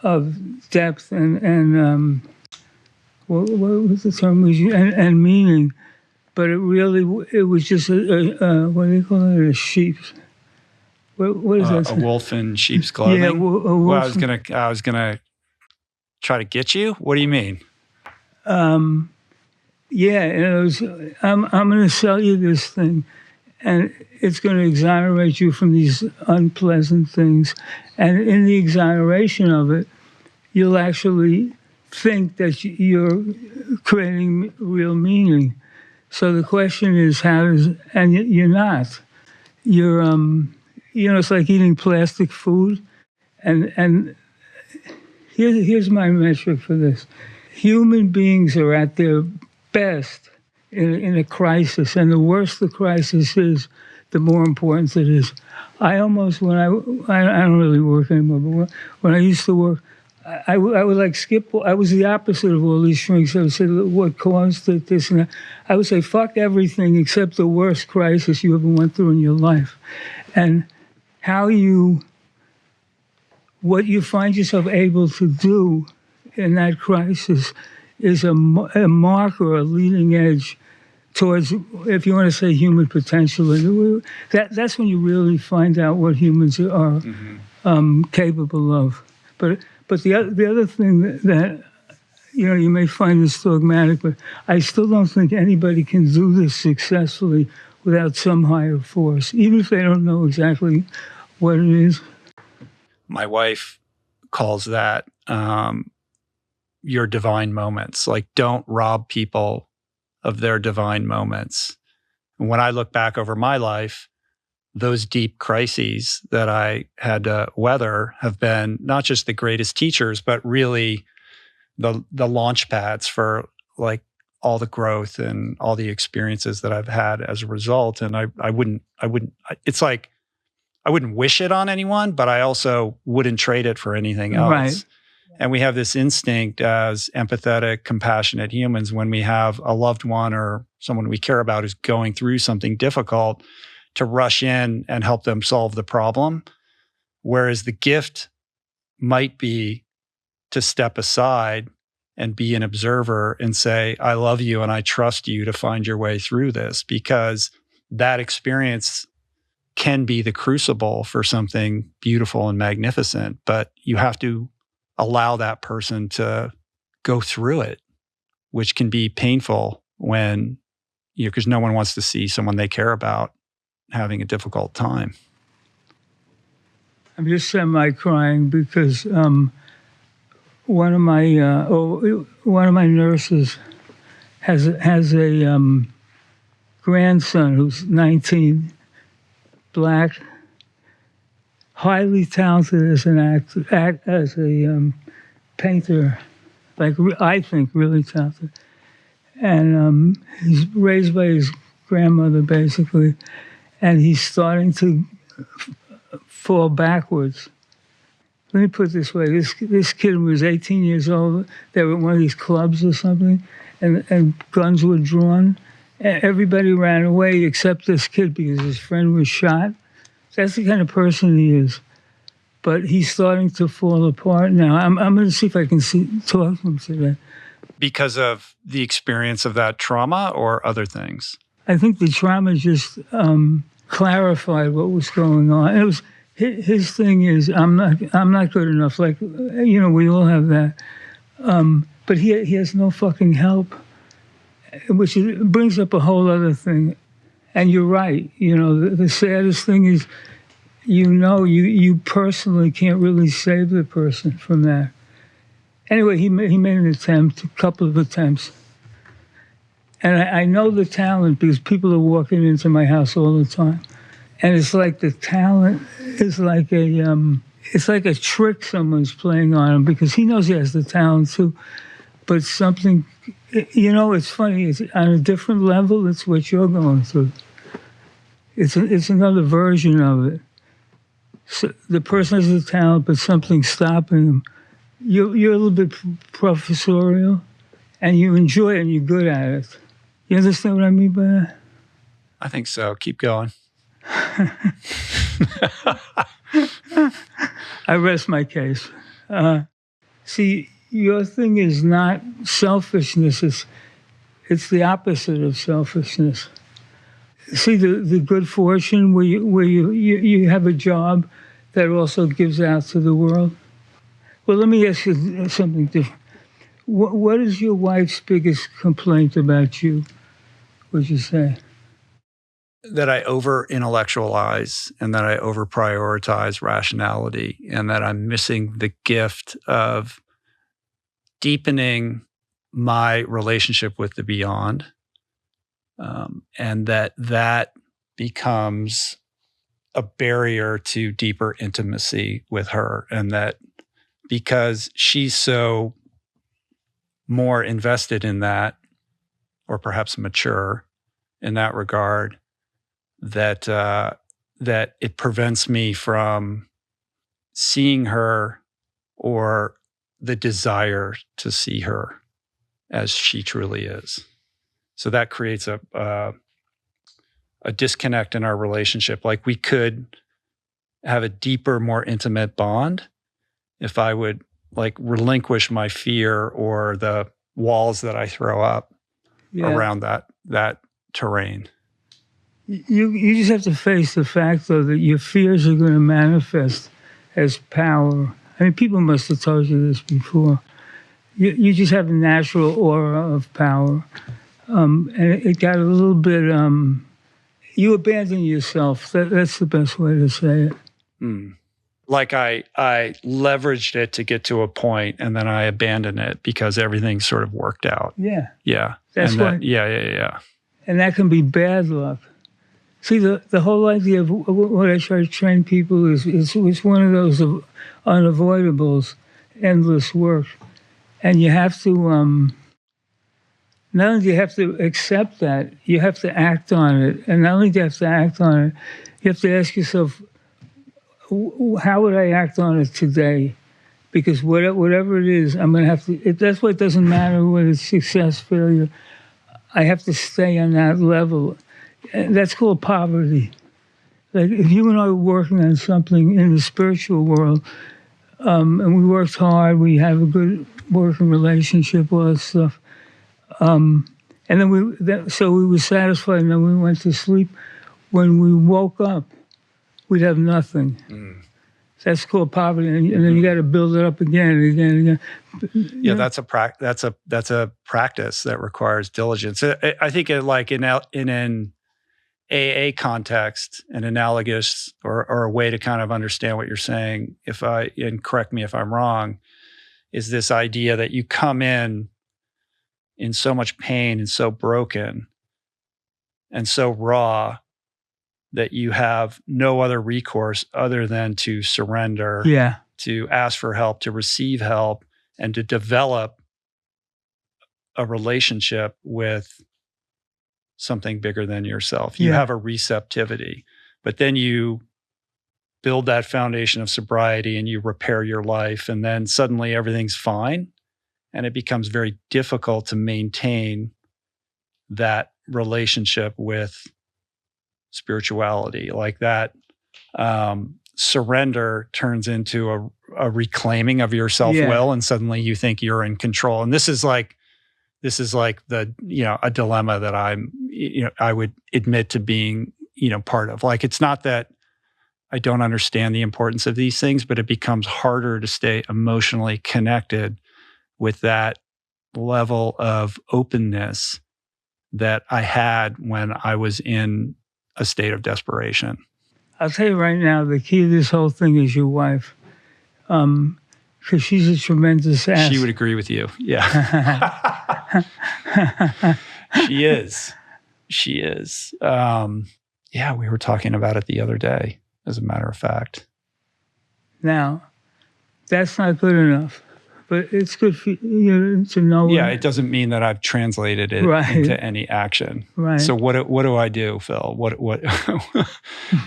of depth and what was the term? And meaning. But it was just what do they call it? A sheep. What is that? A wolf in sheep's clothing. Yeah, a wolf. Well, I was gonna try to get you. What do you mean? Yeah, and it was. I'm going to sell you this thing, and it's going to exonerate you from these unpleasant things. And in the exoneration of it, you'll actually think that you're creating real meaning. So the question is, and you're not. You're, it's like eating plastic food. And here's my metric for this. Human beings are at their best in a crisis. And the worse the crisis is, the more important it is. I almost, I don't really work anymore, but when I used to work, I would like skip. I was the opposite of all these shrinks. I would say, what caused it, this and that. I would say, fuck everything except the worst crisis you ever went through in your life. And what you find yourself able to do in that crisis is a marker, a leading edge towards, if you want to say human potential. And that's when you really find out what humans are capable of. But the other thing that you may find this dogmatic, but I still don't think anybody can do this successfully without some higher force, even if they don't know exactly what it is. My wife calls that your divine moments. Like, don't rob people of their divine moments. And when I look back over my life, those deep crises that I had to weather have been not just the greatest teachers, but really the launch pads for like all the growth and all the experiences that I've had as a result. And I wouldn't, it's like, I wouldn't wish it on anyone, but I also wouldn't trade it for anything else. Right. And we have this instinct as empathetic, compassionate humans when we have a loved one or someone we care about who's going through something difficult, to rush in and help them solve the problem. Whereas the gift might be to step aside and be an observer and say, I love you and I trust you to find your way through this, because that experience can be the crucible for something beautiful and magnificent, but you have to allow that person to go through it, which can be painful when, because no one wants to see someone they care about having a difficult time. I'm just semi-crying because one of my nurses has a grandson who's 19, black, highly talented as an actor, as a painter, like I think really talented. and he's raised by his grandmother basically, and he's starting to fall backwards. Let me put it this way: this kid was 18 years old. They were at one of these clubs or something, and guns were drawn. Everybody ran away except this kid because his friend was shot. That's the kind of person he is. But he's starting to fall apart now. I'm going to see if I can talk to him today. Because of the experience of that trauma or other things? I think the trauma just clarified what was going on. It was his thing is I'm not good enough. Like, we all have that. But he has no fucking help, which brings up a whole other thing. And you're right. The saddest thing is, you personally can't really save the person from that. Anyway, he made an attempt, a couple of attempts. And I know the talent because people are walking into my house all the time. And it's like the talent is like it's like a trick someone's playing on him because he knows he has the talent too. But something, it's funny, it's on a different level, it's what you're going through. It's another version of it. So the person has the talent, but something's stopping him. You're a little bit professorial, and you enjoy it, and you're good at it. You understand what I mean by that? I think so. Keep going. I rest my case. See, your thing is not selfishness. It's the opposite of selfishness. See the good fortune where you have a job that also gives out to the world? Well, let me ask you something different. What is your wife's biggest complaint about you, would you say? That I over-intellectualize and that I over-prioritize rationality and that I'm missing the gift of deepening my relationship with the beyond. And that becomes a barrier to deeper intimacy with her. And that because she's so more invested in that, or perhaps mature in that regard, that it prevents me from seeing her or the desire to see her as she truly is. So that creates a disconnect in our relationship. Like we could have a deeper, more intimate bond if I would like relinquish my fear or the walls that I throw up around that terrain. You just have to face the fact, though, that your fears are going to manifest as power. I mean, people must have told you this before. You just have a natural aura of power. And it got a little bit, you abandon yourself. That's the best way to say it. Mm. Like I leveraged it to get to a point and then I abandoned it because everything sort of worked out. Yeah. Yeah. That's why. Yeah. And that can be bad luck. See, the whole idea of what I try to train people is it's one of those unavoidables, endless work. And you have to, not only do you have to accept that, you have to act on it. And not only do you have to act on it, you have to ask yourself, how would I act on it today? Because whatever it is, I'm going to have to, that's why it doesn't matter whether it's success, failure. I have to stay on that level. That's called poverty. Like if you and I were working on something in the spiritual world, and we worked hard, we have a good working relationship, all that stuff, and then so we were satisfied, and then we went to sleep. When we woke up, we'd have nothing. Mm. That's called poverty, and then you got to build it up again and again and again. Yeah, that's a practice that requires diligence. I think in an AA context, an analogous or a way to kind of understand what you're saying, and correct me if I'm wrong, is this idea that you come in so much pain and so broken and so raw that you have no other recourse other than to surrender, to ask for help, to receive help, and to develop a relationship with something bigger than yourself. You Yeah. have a receptivity, but then you build that foundation of sobriety and you repair your life, and then suddenly everything's fine, and it becomes very difficult to maintain that relationship with spirituality. Like that surrender turns into a reclaiming of your self-will, and suddenly you think you're in control. And this is like the, a dilemma that I would admit to being, part of. Like, it's not that I don't understand the importance of these things, but it becomes harder to stay emotionally connected with that level of openness that I had when I was in a state of desperation. I'll tell you right now, the key to this whole thing is your wife. Because she's a tremendous ass. She would agree with you. Yeah. She is. She is. Yeah, we were talking about it the other day, as a matter of fact. Now, that's not good enough, but it's good for you to know. Yeah, it doesn't mean that I've translated it into any action. Right. So what do I do, Phil? What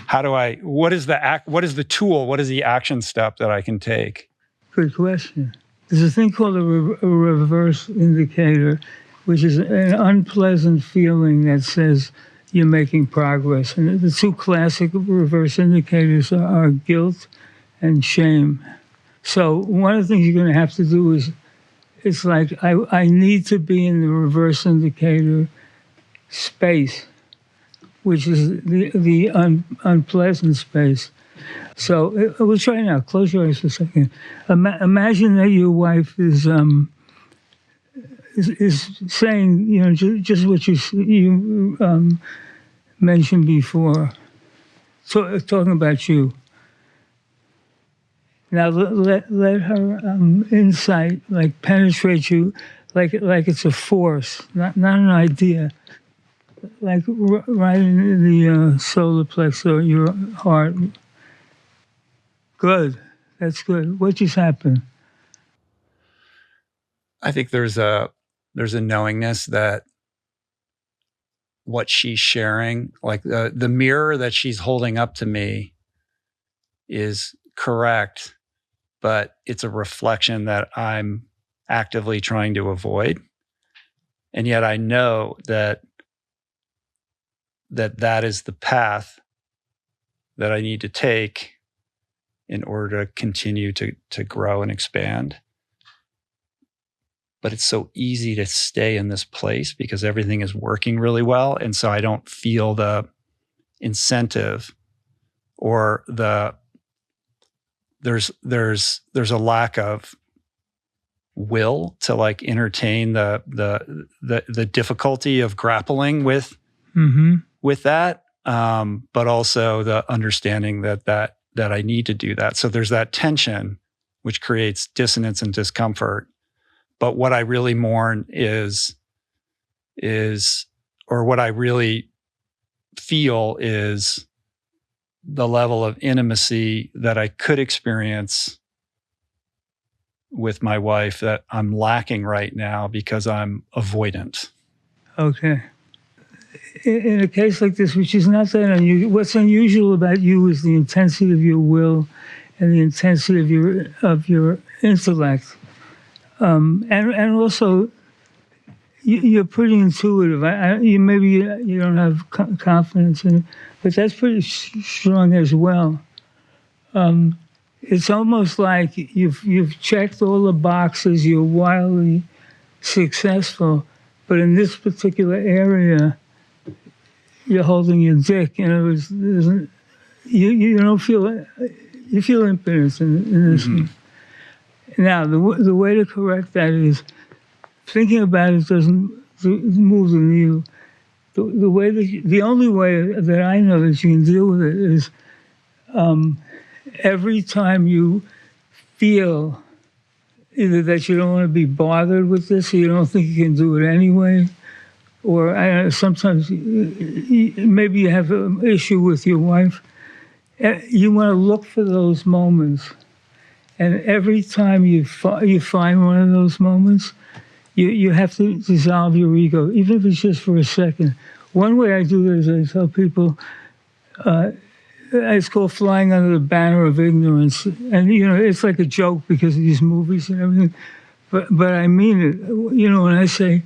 how do I, what is the tool? What is the action step that I can take? Good question. There's a thing called a reverse indicator, which is an unpleasant feeling that says you're making progress. And the two classic reverse indicators are guilt and shame. So one of the things you're going to have to do is, it's like, I need to be in the reverse indicator space, which is the unpleasant space. So we'll try now. Close your eyes for a second. Imagine that your wife is saying, just what you mentioned before, talking about you. Now let her insight penetrate you, like it's a force, not an idea, like right in the solar plexus or your heart. Good. That's good. What just happened? I think there's a knowingness that what she's sharing, like the mirror that she's holding up to me, is correct, but it's a reflection that I'm actively trying to avoid. And yet I know that is the path that I need to take in order to continue to grow and expand. But it's so easy to stay in this place because everything is working really well. And so I don't feel the incentive or there's a lack of will to entertain the difficulty of grappling with that. But also the understanding that I need to do that. So there's that tension, which creates dissonance and discomfort. But what I really mourn is, or what I really feel is the level of intimacy that I could experience with my wife that I'm lacking right now because I'm avoidant. Okay. In a case like this, which is not that unusual, what's unusual about you is the intensity of your will and the intensity of your intellect, and also you're pretty intuitive. Maybe you don't have confidence in it, but that's pretty strong as well. It's almost like you've checked all the boxes. You're wildly successful, but in this particular area, you're holding your dick, and you don't feel, you feel impotence in this. Now, the way to correct that is thinking about it doesn't move the needle. The only way that I know that you can deal with it is every time you feel either that you don't want to be bothered with this, or you don't think you can do it anyway, or sometimes maybe you have an issue with your wife. You want to look for those moments, and every time you find one of those moments, You have to dissolve your ego, even if it's just for a second. One way I do it is I tell people, it's called flying under the banner of ignorance. And, it's like a joke because of these movies and everything. But I mean it. When I say,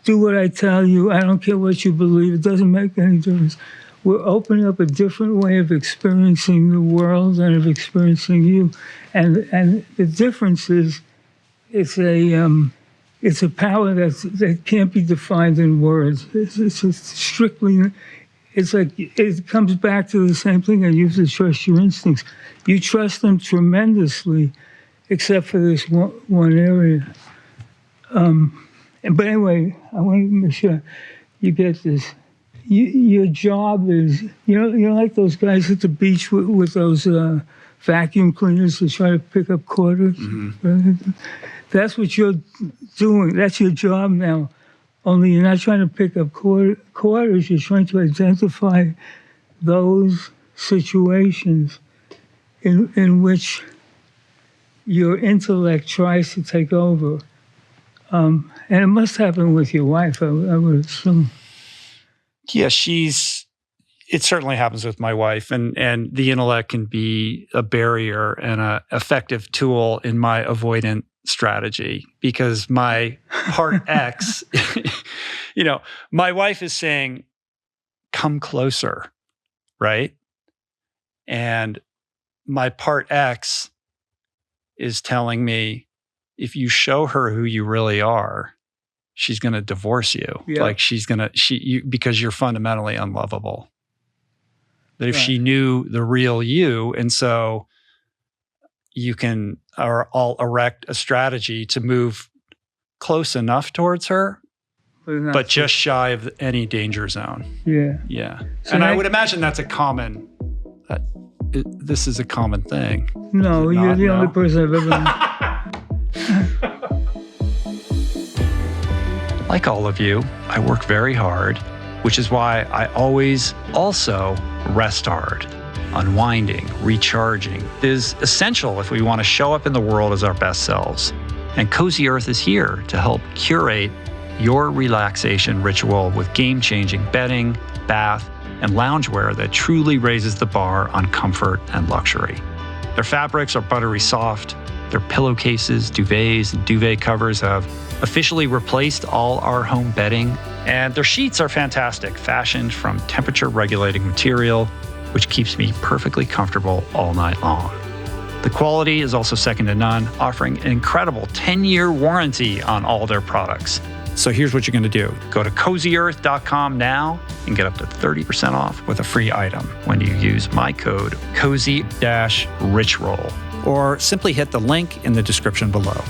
do what I tell you, I don't care what you believe, it doesn't make any difference. We're opening up a different way of experiencing the world and of experiencing you. And the difference is, it's a power that can't be defined in words. It's strictly, it's like, it comes back to the same thing. You have to trust your instincts. You trust them tremendously, except for this one area. But anyway, I want to make sure you get this. Your job is, like those guys at the beach with those vacuum cleaners to try to pick up quarters. Right? That's what you're doing. That's your job now. Only you're not trying to pick up quarters. You're trying to identify those situations in which your intellect tries to take over. And it must happen with your wife, I would assume. Yeah, it certainly happens with my wife, and the intellect can be a barrier and an effective tool in my avoidant strategy, because my part X, my wife is saying, come closer, right? And my part X is telling me, if you show her who you really are, she's going to divorce you. Yeah. Like because you're fundamentally unlovable. That if she knew the real you, and so I'll erect a strategy to move close enough towards her, but just shy of any danger zone. Yeah. Yeah. So I would imagine that's this is a common thing. No, you're the only person I've ever Like all of you, I work very hard, which is why I always also rest hard. Unwinding, recharging is essential if we want to show up in the world as our best selves. And Cozy Earth is here to help curate your relaxation ritual with game-changing bedding, bath, and loungewear that truly raises the bar on comfort and luxury. Their fabrics are buttery soft. Their pillowcases, duvets, and duvet covers have officially replaced all our home bedding. And their sheets are fantastic, fashioned from temperature-regulating material, which keeps me perfectly comfortable all night long. The quality is also second to none, offering an incredible 10-year warranty on all their products. So here's what you're going to do. Go to CozyEarth.com now and get up to 30% off with a free item when you use my code COZY-RICHROLL, or simply hit the link in the description below.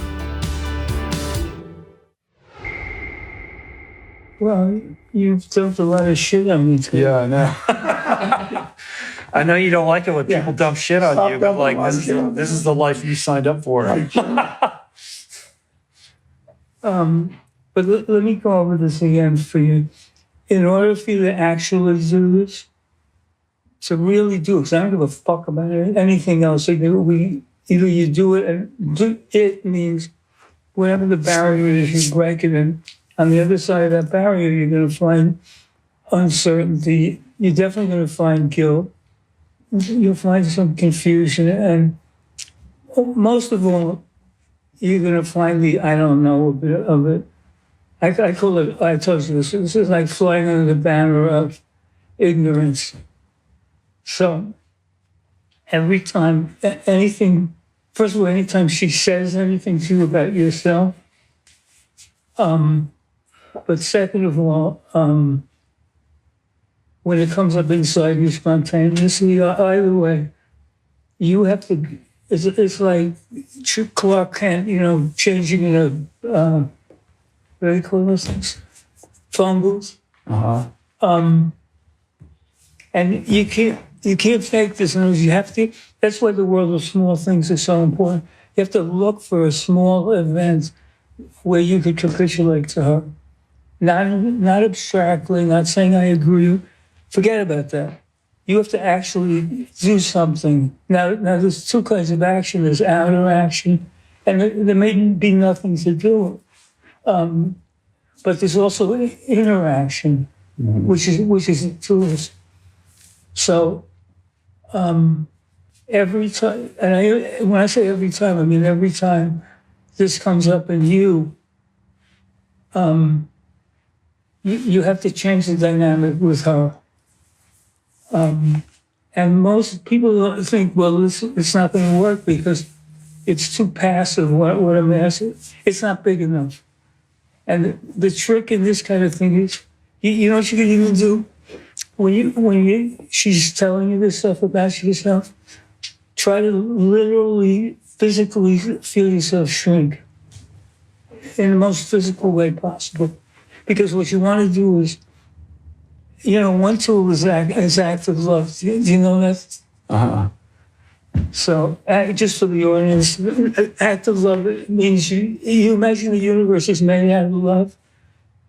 Well, you've dumped a lot of shit on me today. Yeah, I know. I know you don't like it when people dump shit on you, but like this is the life you signed up for. But let me go over this again for you. In order for you to actually do this, to really do it, because I don't give a fuck about anything else. Either you do it, and do it means whatever the barrier is, you break it, and on the other side of that barrier, you're going to find uncertainty. You're definitely going to find guilt. You'll find some confusion, and most of all, you're going to find the I don't know bit of it. I call it, I told you this is like flying under the banner of ignorance. So every time first of all, anytime she says anything to you about yourself, but second of all, when it comes up inside you spontaneously, either way, you have to, it's like Clark Kent, changing in a, what do they call those things? Phone booth. And you can't fake this news. You have to, that's why the world of small things is so important. You have to look for a small event where you could capitulate to her. Not abstractly, not saying I agree. Forget about that. You have to actually do something. Now there's two kinds of action. There's outer action and there may be nothing to do. But there's also interaction, which is the truth. So every time, and when I say every time, I mean every time this comes up in you, you have to change the dynamic with her. And most people think, well, it's not going to work because it's too passive. What I'm asking, it's not big enough. And the trick in this kind of thing is, you know what you can even do when she's telling you this stuff about yourself. Try to literally, physically feel yourself shrink in the most physical way possible, because what you want to do is, one tool is active love. Do you know that? So, just for the audience, active love means you imagine the universe is made out of love.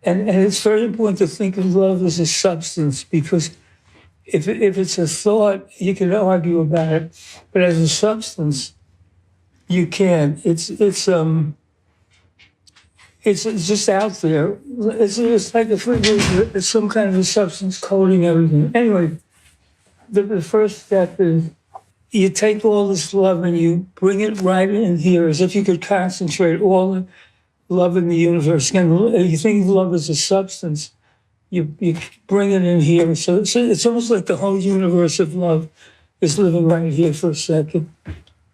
And it's very important to think of love as a substance, because if it's a thought, you can argue about it. But as a substance, you can't. It's just out there. It's like it's some kind of a substance coating everything. Anyway, the first step is, you take all this love and you bring it right in here, as if you could concentrate all the love in the universe. Again, you think of love as a substance, you bring it in here. So it's almost like the whole universe of love is living right here for a second.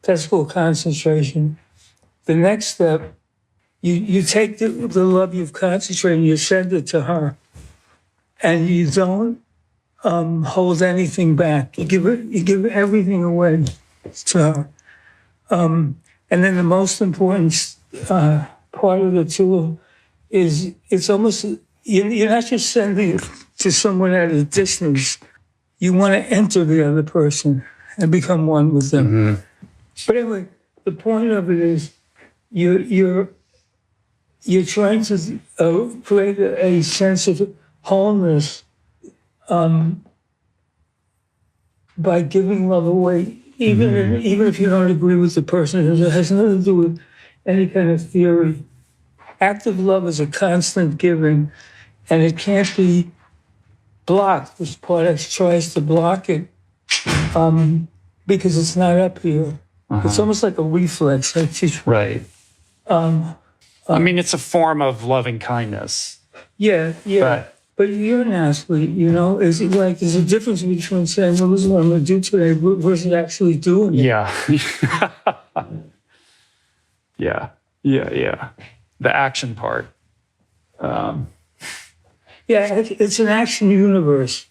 That's called concentration. The next step, you take the love you've concentrated and you send it to her. And you don't hold anything back. You give everything away to her. And then the most important part of the tool is, it's almost, you're not just sending it to someone at a distance. You want to enter the other person and become one with them. Mm-hmm. But anyway, the point of it is, you're trying to create a sense of wholeness by giving love away, even if you don't agree with the person. It has nothing to do with any kind of theory. Active love is a constant giving, and it can't be blocked. This part X tries to block it because it's not up here. It's almost like a reflex. Right. I mean, it's a form of loving kindness. Yeah. But you're an athlete, Is it like, there's a difference between saying, well, this is what I'm going to do today versus actually doing it. Yeah. Yeah. The action part. It's an action universe.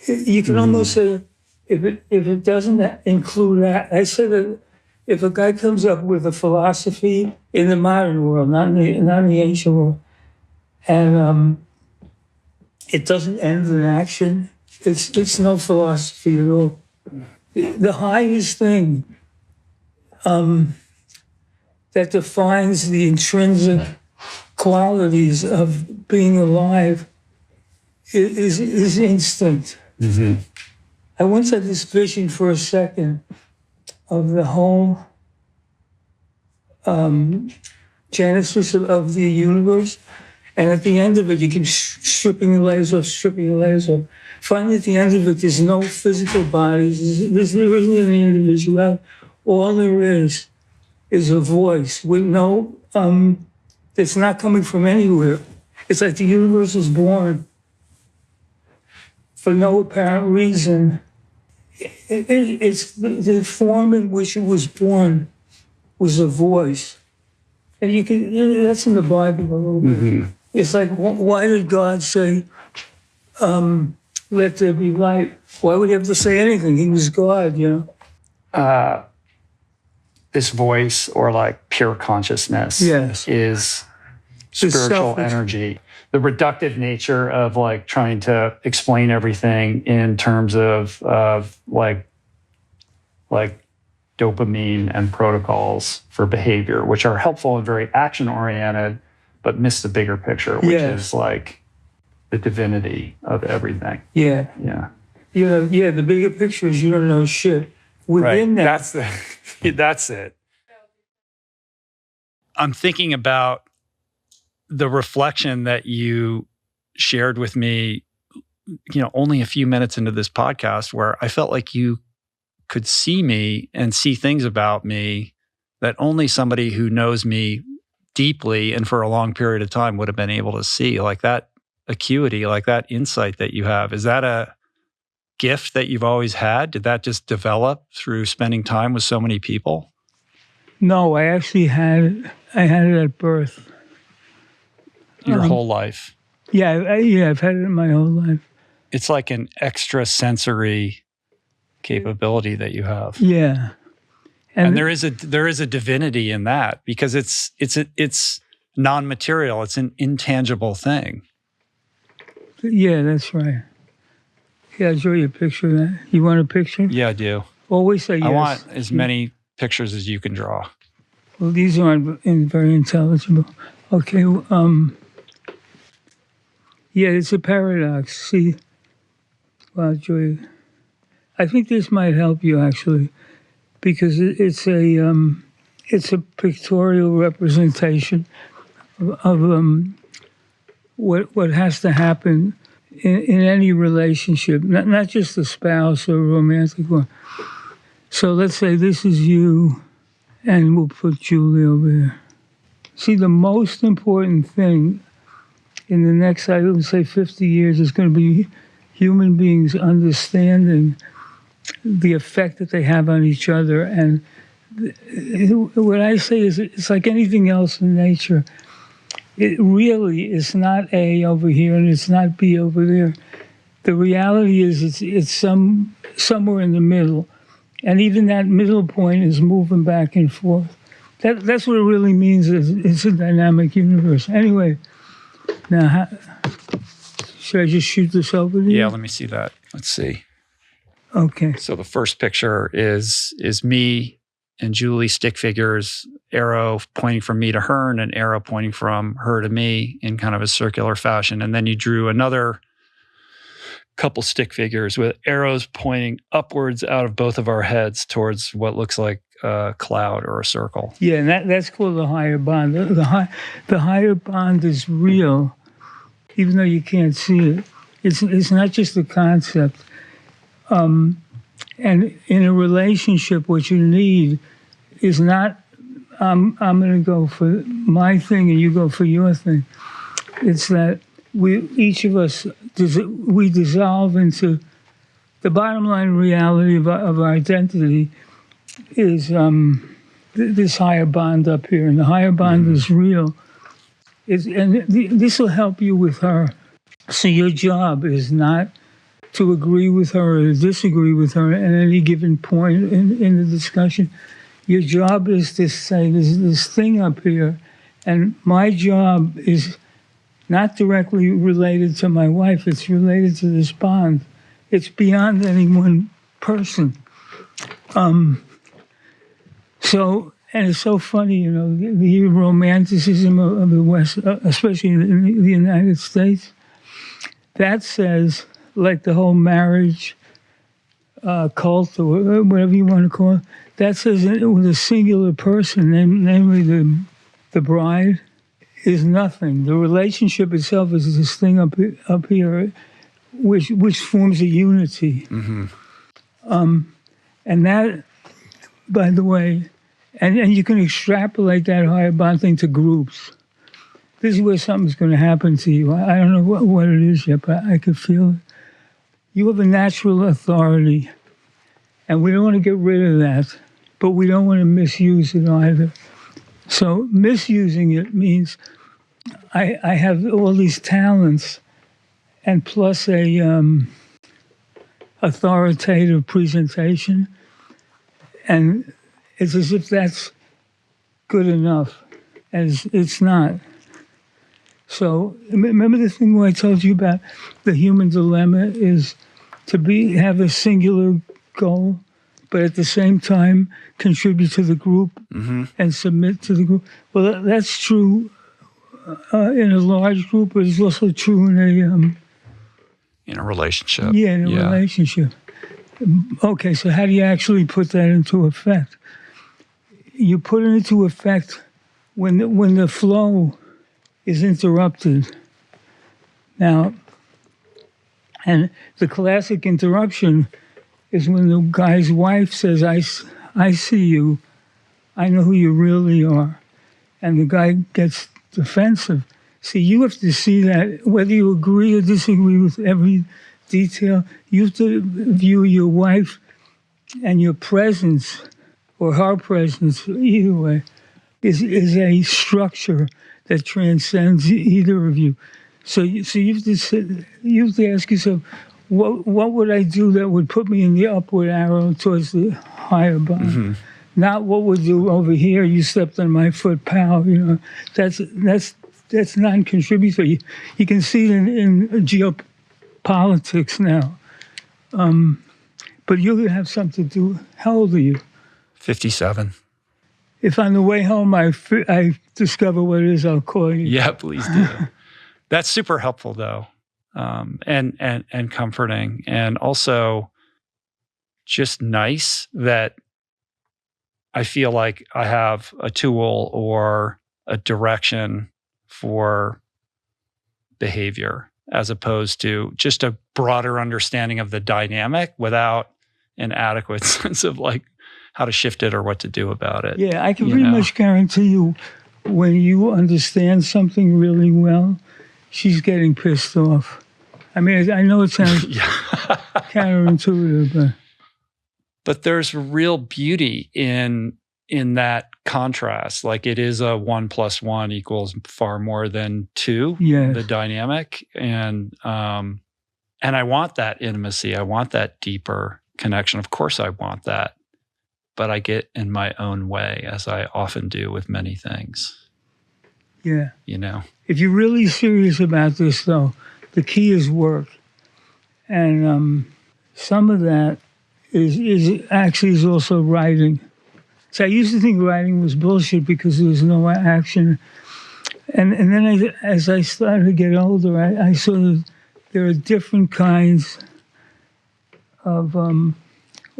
You can almost say, if it doesn't include that, I say that if a guy comes up with a philosophy in the modern world, not in the ancient world, and it doesn't end in action, it's no philosophy at all. The highest thing that defines the intrinsic qualities of being alive is instinct. Mm-hmm. I once had this vision for a second of the whole genesis of the universe. And at the end of it, you keep stripping the layers off. Finally, at the end of it, there's no physical bodies. There isn't any individuality. All there is a voice with no, that's not coming from anywhere. It's like the universe was born for no apparent reason. It's the form in which it was born was a voice. And that's in the Bible a little bit. Mm-hmm. It's like, why did God say, let there be light? Why would he have to say anything? He was God, This voice, or like pure consciousness, is spiritual energy. The reductive nature of like trying to explain everything in terms of like dopamine and protocols for behavior, which are helpful and very action-oriented, but miss the bigger picture, which is like the divinity of everything. Yeah. The bigger picture is you don't know shit. Within that, that's it. I'm thinking about the reflection that you shared with me, only a few minutes into this podcast, where I felt like you could see me and see things about me that only somebody who knows me deeply and for a long period of time would have been able to see. Like that acuity, like that insight that you have. Is that a gift that you've always had? Did that just develop through spending time with so many people? No, I actually had it. I had it at birth. Your whole life? Yeah, I've had it my whole life. It's like an extra sensory capability that you have. Yeah. And there is a divinity in that, because it's non-material. It's an intangible thing. Yeah, that's right. Yeah, I'll show you a picture of that. You want a picture? Yeah, I do. Always say yes. I want as many pictures as you can draw. Well, these aren't very intelligible. Okay. Yeah, it's a paradox. See, well, Joy, I think this might help you actually, because it's a pictorial representation of what has to happen in any relationship, not just a spouse or a romantic one. So let's say this is you, and we'll put Julie over there. See, the most important thing in the next, I would say, 50 years is going to be human beings understanding the effect that they have on each other. And what I say is, it's like anything else in nature. It really is not A over here and it's not B over there. The reality is it's somewhere in the middle. And even that middle point is moving back and forth. That's what it really means. It's a dynamic universe. Anyway, now, should I just shoot this over to you? Yeah, let me see that. Let's see. Okay. So the first picture is me and Julie, stick figures, arrow pointing from me to her and an arrow pointing from her to me in kind of a circular fashion. And then you drew another couple stick figures with arrows pointing upwards out of both of our heads towards what looks like a cloud or a circle. Yeah, and that's called the higher bond. The higher bond is real, even though you can't see it. It's not just a concept. And in a relationship, what you need is not, I'm going to go for my thing and you go for your thing. It's that each of us, we dissolve into the bottom line reality of our identity is this higher bond up here. And the higher bond is real. This will help you with her. So your job is not to agree with her or disagree with her at any given point in the discussion. Your job is to say, there's this thing up here, and my job is not directly related to my wife, it's related to this bond. It's beyond any one person. And it's so funny, the romanticism of the West, especially in the United States, that says, like the whole marriage cult or whatever you want to call it, that says with a singular person, namely the bride, is nothing. The relationship itself is this thing up here, which forms a unity. Mm-hmm. And that, by the way, and you can extrapolate that higher bond thing to groups. This is where something's going to happen to you. I don't know what it is yet, but I can feel it. You have a natural authority, and we don't want to get rid of that, but we don't want to misuse it either. So misusing it means I have all these talents, and plus a authoritative presentation, and it's as if that's good enough, as it's not. So remember the thing where I told you about the human dilemma is to have a singular goal, but at the same time contribute to the group and submit to the group. Well, that's true in a large group, but it's also true in a relationship. Yeah, in a relationship. Okay, so how do you actually put that into effect? You put it into effect when the flow is interrupted. Now, and the classic interruption is when the guy's wife says, I see you, I know who you really are. And the guy gets defensive. See, you have to see that, whether you agree or disagree with every detail, you have to view your wife and your presence, or her presence, either way, is a structure that transcends either of you. So you have to ask yourself, what would I do that would put me in the upward arrow towards the higher bound? Mm-hmm. Not what would you over here? You stepped on my foot, pal. You know, that's non-contributory. You can see it in geopolitics now. But you're going to have something to do. How old are you? 57. If on the way home I discover what it is, I'll call you. Yeah, please do. That's super helpful, though, and comforting, and also just nice that I feel like I have a tool or a direction for behavior, as opposed to just a broader understanding of the dynamic without an adequate sense of like how to shift it or what to do about it. Yeah, I can pretty much guarantee you, when you understand something really well, she's getting pissed off. I mean, I know it sounds counterintuitive, but there's real beauty in that contrast. Like, it is a 1 + 1 equals far more than 2. Yes. The dynamic, and I want that intimacy. I want that deeper connection. Of course, I want that, but I get in my own way, as I often do with many things. Yeah. You know, if you're really serious about this, though, the key is work, and some of that is also writing. So I used to think writing was bullshit because there was no action, and then as I started to get older, I saw that there are different kinds of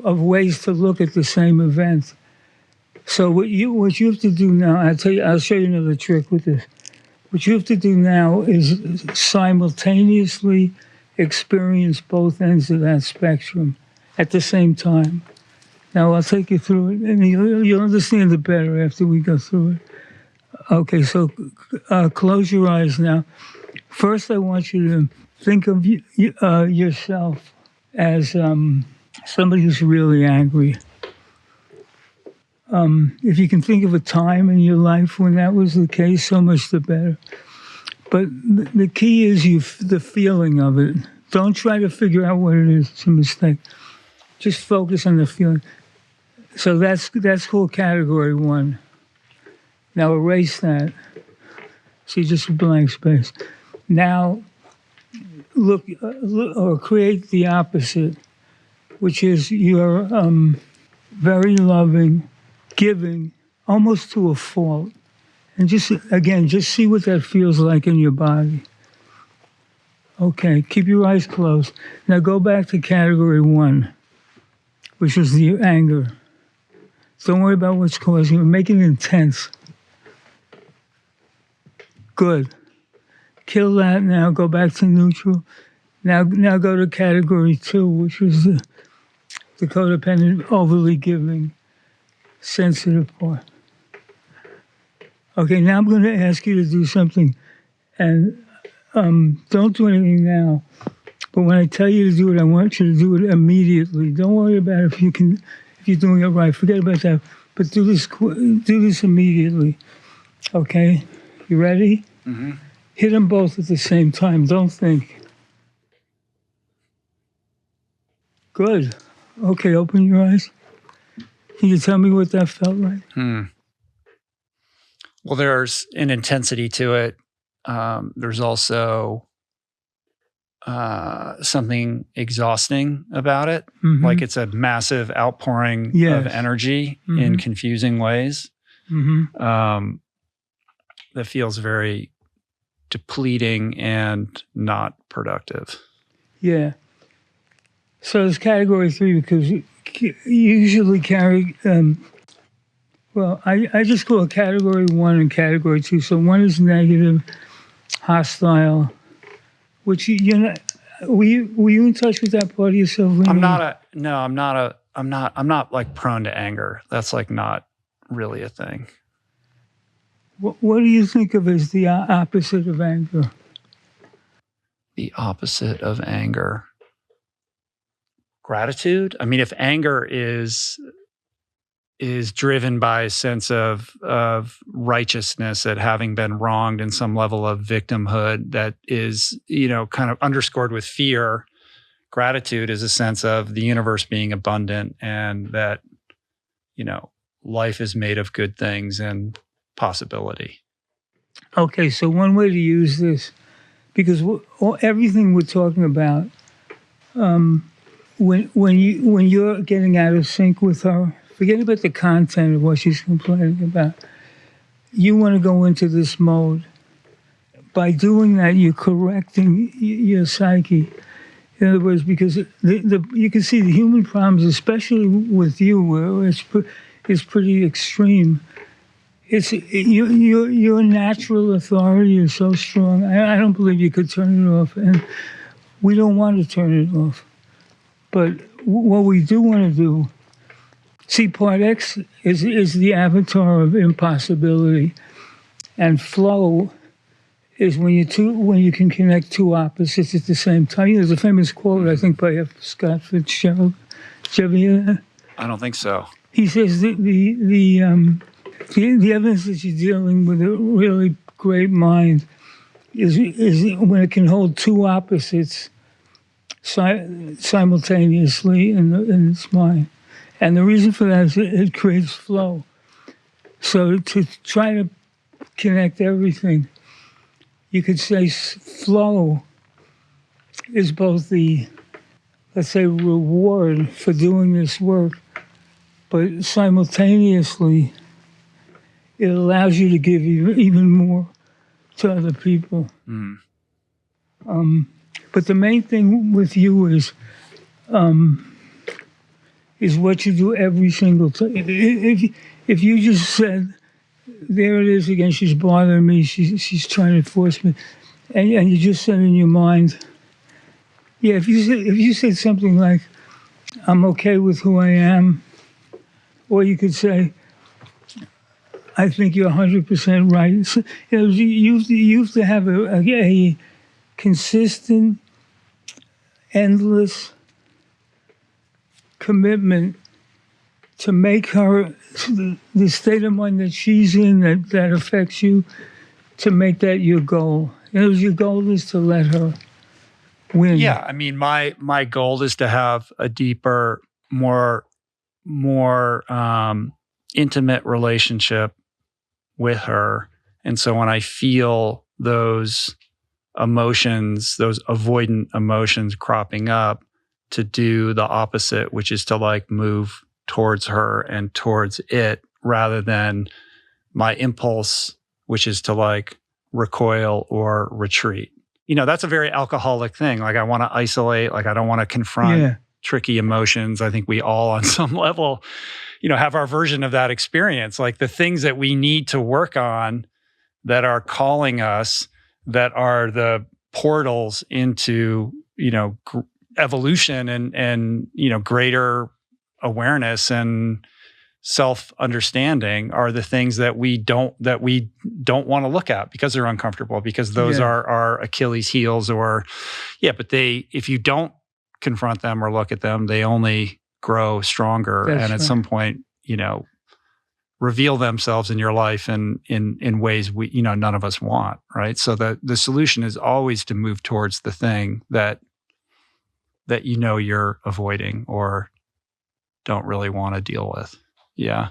ways to look at the same event. So what you have to do now, I'll show you another trick with this. What you have to do now is simultaneously experience both ends of that spectrum at the same time. Now I'll take you through it, and you'll understand it better after we go through it. Okay, so close your eyes now. First, I want you to think of yourself as somebody who's really angry. If you can think of a time in your life when that was the case, so much the better. But the key is the feeling of it. Don't try to figure out what it is. It's a mistake. Just focus on the feeling. So that's called category 1. Now erase that. See, just a blank space. Now look or create the opposite, which is you're very loving, giving, almost to a fault. And just see what that feels like in your body. Okay, keep your eyes closed. Now go back to category 1, which is the anger. Don't worry about what's causing it. Make it intense. Good. Kill that now. Go back to neutral. Now go to category 2, which is the codependent, overly giving, sensitive part. Okay, now I'm going to ask you to do something, and don't do anything now. But when I tell you to do it, I want you to do it immediately. Don't worry about if you're doing it right. Forget about that. But do this immediately. Okay, you ready? Mm-hmm. Hit them both at the same time. Don't think. Good. Okay, open your eyes. Can you tell me what that felt like? Well, there's an intensity to it. There's also something exhausting about it. Mm-hmm. Like it's a massive outpouring of energy in confusing ways. Mm-hmm. That feels very depleting and not productive. Yeah. So it's category 3 because you usually carry Well, I just call it category 1 and category 2. So 1 is negative, hostile, which you're not. Were you in touch with that part of yourself? I'm not like prone to anger. That's like not really a thing. What do you think of as the opposite of anger? The opposite of anger. Gratitude. I mean, if anger is driven by a sense of righteousness at having been wronged in some level of victimhood that is, kind of underscored with fear, gratitude is a sense of the universe being abundant and that, life is made of good things and possibility. Okay, so one way to use this, because everything we're talking about, when you're getting out of sync with her, forget about the content of what she's complaining about. You want to go into this mode. By doing that, you're correcting your psyche. In other words, because you can see the human problems, especially with you, where it's pretty extreme. It's your natural authority is so strong. I don't believe you could turn it off, and we don't want to turn it off. But what we do want to do, see, part X is the avatar of impossibility, and flow is when you can connect two opposites at the same time. There's a famous quote, I think, by Scott Fitzgerald. Did you ever hear that? I don't think so. He says the evidence that you're dealing with a really great mind is when it can hold two opposites simultaneously in its mind. And the reason for that is it creates flow. So to try to connect everything, you could say flow is both the, let's say, reward for doing this work, but simultaneously, it allows you to give even more to other people. Mm. But the main thing with you is what you do every single time. If you just said, there it is again, she's bothering me, she's trying to force me, and you just said in your mind, yeah, if you said something like, I'm okay with who I am, or you could say, I think you're 100% right. So, you have to have a consistent, endless commitment to make her, the state of mind that she's in that affects you, to make that your goal. Your goal is to let her win. Yeah, I mean, my goal is to have a deeper, more intimate relationship with her. And so when I feel those emotions, those avoidant emotions cropping up, to do the opposite, which is to like move towards her and towards it, rather than my impulse, which is to like recoil or retreat. That's a very alcoholic thing. Like I want to isolate, like I don't want to confront tricky emotions. I think we all on some level, have our version of that experience. Like the things that we need to work on that are calling us, that are the portals into, evolution and greater awareness and self-understanding, are the things that we don't want to look at because they're uncomfortable, because those are our Achilles heels, but if you don't confront them or look at them, they only grow stronger. That's and at some point, reveal themselves in your life in ways we, none of us want, right? So the solution is always to move towards the thing that you're avoiding or don't really want to deal with. Yeah.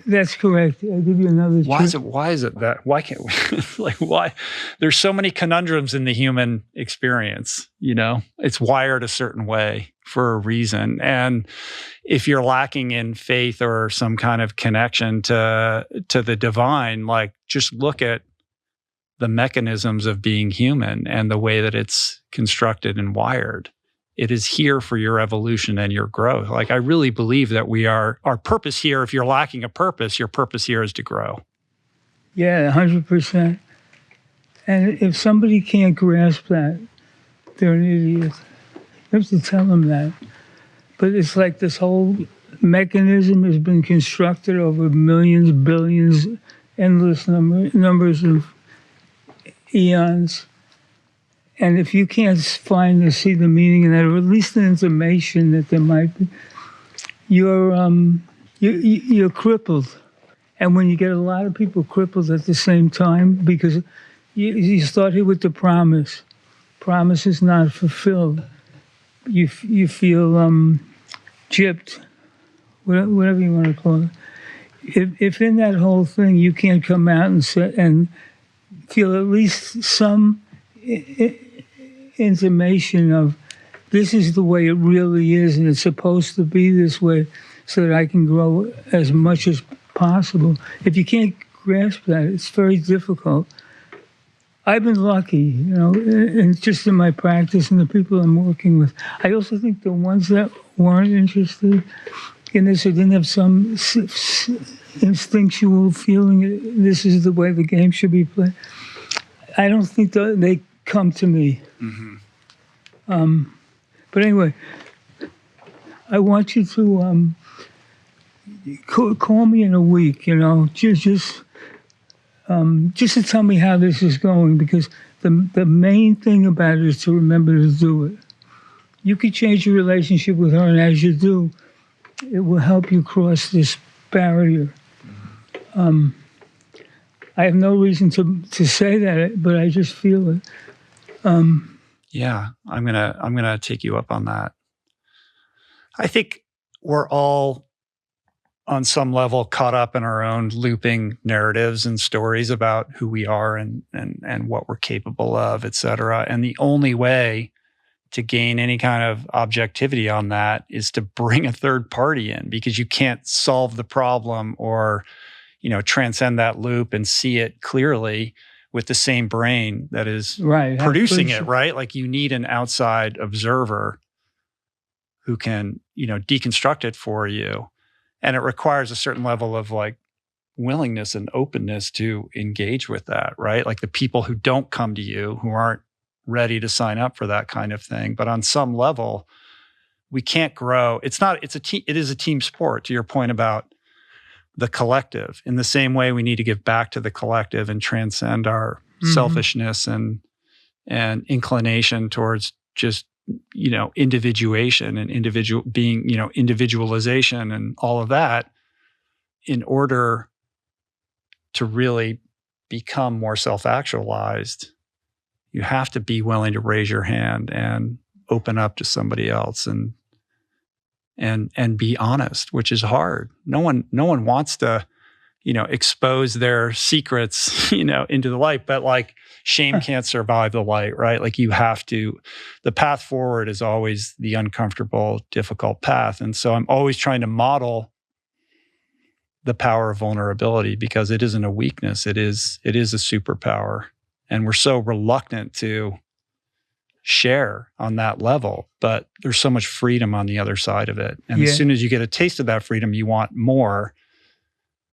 That's correct. I'll give you another. Why is it that? Why can't we? Why? There's so many conundrums in the human experience. It's wired a certain way for a reason. And if you're lacking in faith or some kind of connection to the divine, like just look at the mechanisms of being human and the way that it's constructed and wired. It is here for your evolution and your growth. Like, I really believe that our purpose here, if you're lacking a purpose, your purpose here is to grow. Yeah, 100%. And if somebody can't grasp that, they're an idiot. You have to tell them that. But it's like this whole mechanism has been constructed over millions, billions, endless numbers of eons. And if you can't find or see the meaning in that, or at least the intimation that there might be, you're crippled. And when you get a lot of people crippled at the same time, because you started with the promise is not fulfilled. You feel gypped, whatever you want to call it. If in that whole thing you can't come out and feel at least some intimation of this is the way it really is, and it's supposed to be this way, so that I can grow as much as possible. If you can't grasp that, it's very difficult. I've been lucky, and just in my practice and the people I'm working with. I also think the ones that weren't interested in this or didn't have some instinctual feeling this is the way the game should be played, I don't think they come to me. Mm-hmm. But anyway, I want you to call me in a week, just to tell me how this is going, because the main thing about it is to remember to do it. You could change your relationship with her, and as you do, it will help you cross this barrier. I have no reason to say that, but I just feel it. Yeah, I'm gonna take you up on that. I think we're all, on some level, caught up in our own looping narratives and stories about who we are and what we're capable of, et cetera. And the only way to gain any kind of objectivity on that is to bring a third party in, because you can't solve the problem or, transcend that loop and see it clearly with the same brain that is producing it, right? Like, you need an outside observer who can, deconstruct it for you. And it requires a certain level of willingness and openness to engage with that, right? Like the people who don't come to you, who aren't ready to sign up for that kind of thing. But on some level, we can't grow. It is a team sport, to your point about the collective. In the same way, we need to give back to the collective and transcend our selfishness and inclination towards just, individuation and individualization and all of that, in order to really become more self-actualized. You have to be willing to raise your hand and open up to somebody else and be honest, which is hard. No one wants to, expose their secrets, into the light, but shame can't survive the light, right? You have to, the path forward is always the uncomfortable, difficult path. And so I'm always trying to model the power of vulnerability, because it isn't a weakness. It is a superpower. And we're so reluctant to share on that level, but there's so much freedom on the other side of it. And as soon as you get a taste of that freedom, you want more.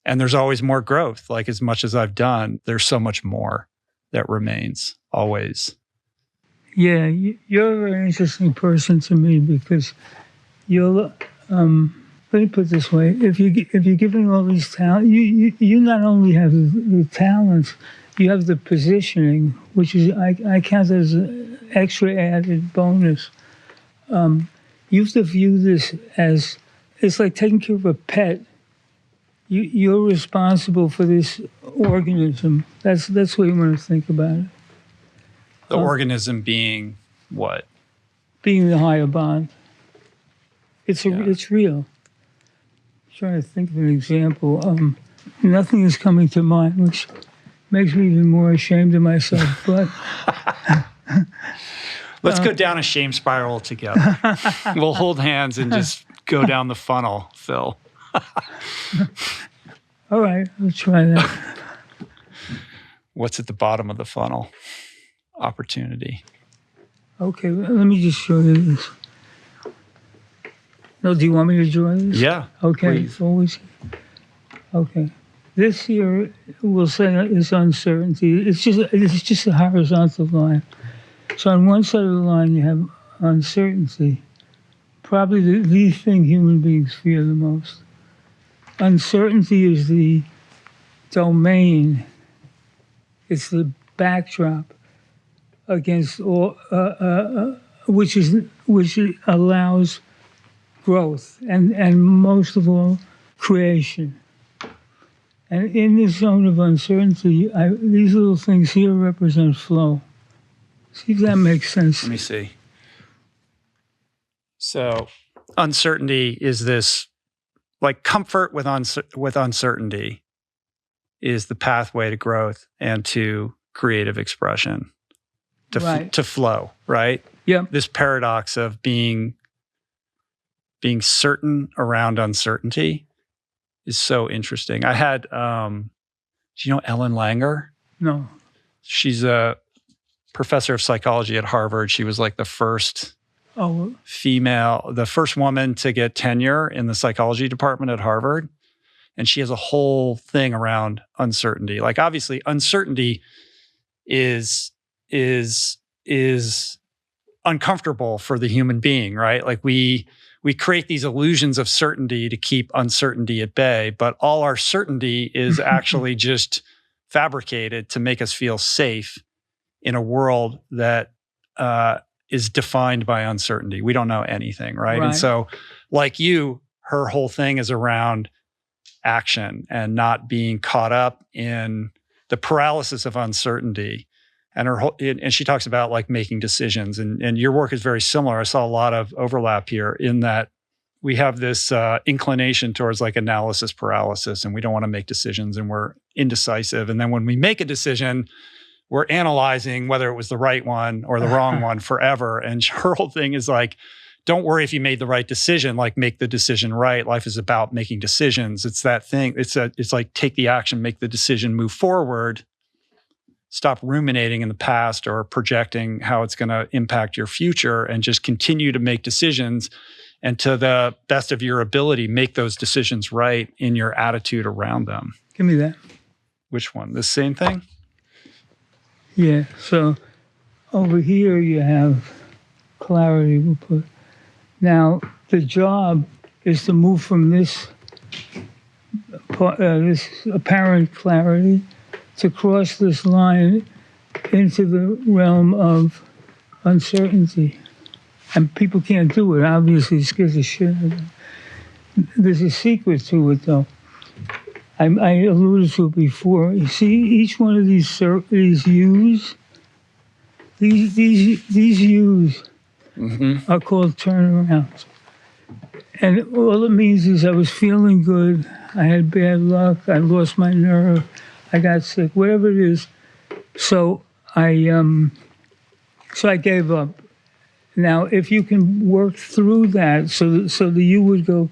And there's always more growth. As much as I've done, there's so much more that remains always. Yeah, you're a very interesting person to me, because you'll, let me put it this way, if you're given all these talents, you not only have the talents, you have the positioning, which is, I count as an extra added bonus. You have to view this as, it's like taking care of a pet. You're responsible for this organism. That's what you want to think about it. The organism being what? Being the higher bond. It's real. I'm trying to think of an example. Nothing is coming to mind, which makes me even more ashamed of myself. But let's go down a shame spiral together. We'll hold hands and just go down the funnel, Phil. All right, let's try that. What's at the bottom of the funnel? Opportunity. Okay, let me just show you this. No, do you want me to draw this? Yeah. Okay. Please. Always. Okay. This here, we'll say, is uncertainty. It's just a horizontal line. So on one side of the line, you have uncertainty. Probably the thing human beings fear the most. Uncertainty is the domain. It's the backdrop against all, which allows growth and most of all creation. And in this zone of uncertainty, these little things here represent flow. See if that makes sense. Let me see. So uncertainty is this, like comfort with uncertainty is the pathway to growth and to creative expression, to flow, right? Yeah. This paradox of being certain around uncertainty is so interesting. I had, do you know Ellen Langer? No. She's a professor of psychology at Harvard. She was like the first the first woman to get tenure in the psychology department at Harvard. And she has a whole thing around uncertainty. Like obviously uncertainty is uncomfortable for the human being, right? Like we create these illusions of certainty to keep uncertainty at bay, but all our certainty is actually just fabricated to make us feel safe in a world that is defined by uncertainty. We don't know anything, right? And so like you, her whole thing is around action and not being caught up in the paralysis of uncertainty. And she talks about like making decisions, and your work is very similar. I saw a lot of overlap here in that we have this inclination towards like analysis paralysis, and we don't want to make decisions, and we're indecisive. And then when we make a decision, we're analyzing whether it was the right one or the wrong one forever. And her whole thing is like, don't worry if you made the right decision, like make the decision right. Life is about making decisions. It's that thing. It's like take the action, make the decision, move forward. Stop ruminating in the past or projecting how it's going to impact your future, and just continue to make decisions, and to the best of your ability, make those decisions right in your attitude around them. Give me that. Which one? The same thing? Yeah. So over here you have clarity, we'll put. Now, the job is to move from this apparent clarity to cross this line into the realm of uncertainty. And people can't do it. Obviously, it scares the shit out of them. There's a secret to it, though. I alluded to it before. You see, each one of these U's, these U's are called turnarounds. And all it means is I was feeling good, I had bad luck, I lost my nerve, I got sick, whatever it is. So I gave up. Now, if you can work through that, so that you would go,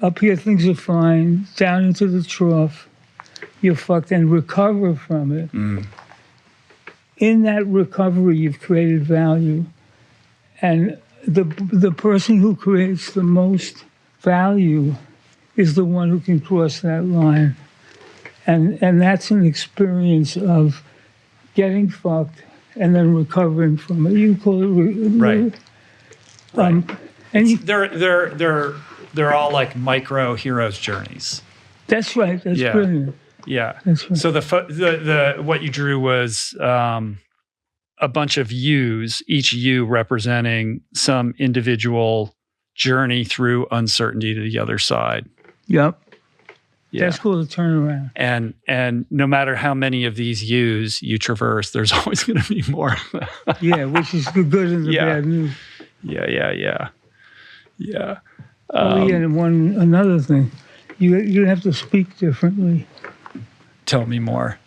up here things are fine, down into the trough, you're fucked, and recover from it. In that recovery, you've created value. And the person who creates the most value is the one who can cross that line. And that's an experience of getting fucked and then recovering from it. You call it right. And they're all like micro heroes' journeys. That's right. That's brilliant. Yeah. That's right. So the what you drew was a bunch of U's, each U representing some individual journey through uncertainty to the other side. Yep. Yeah. That's called a turnaround. And no matter how many of these U's you traverse, there's always going to be more. Yeah, which is the good and the bad news. Yeah. And another thing, you have to speak differently. Tell me more.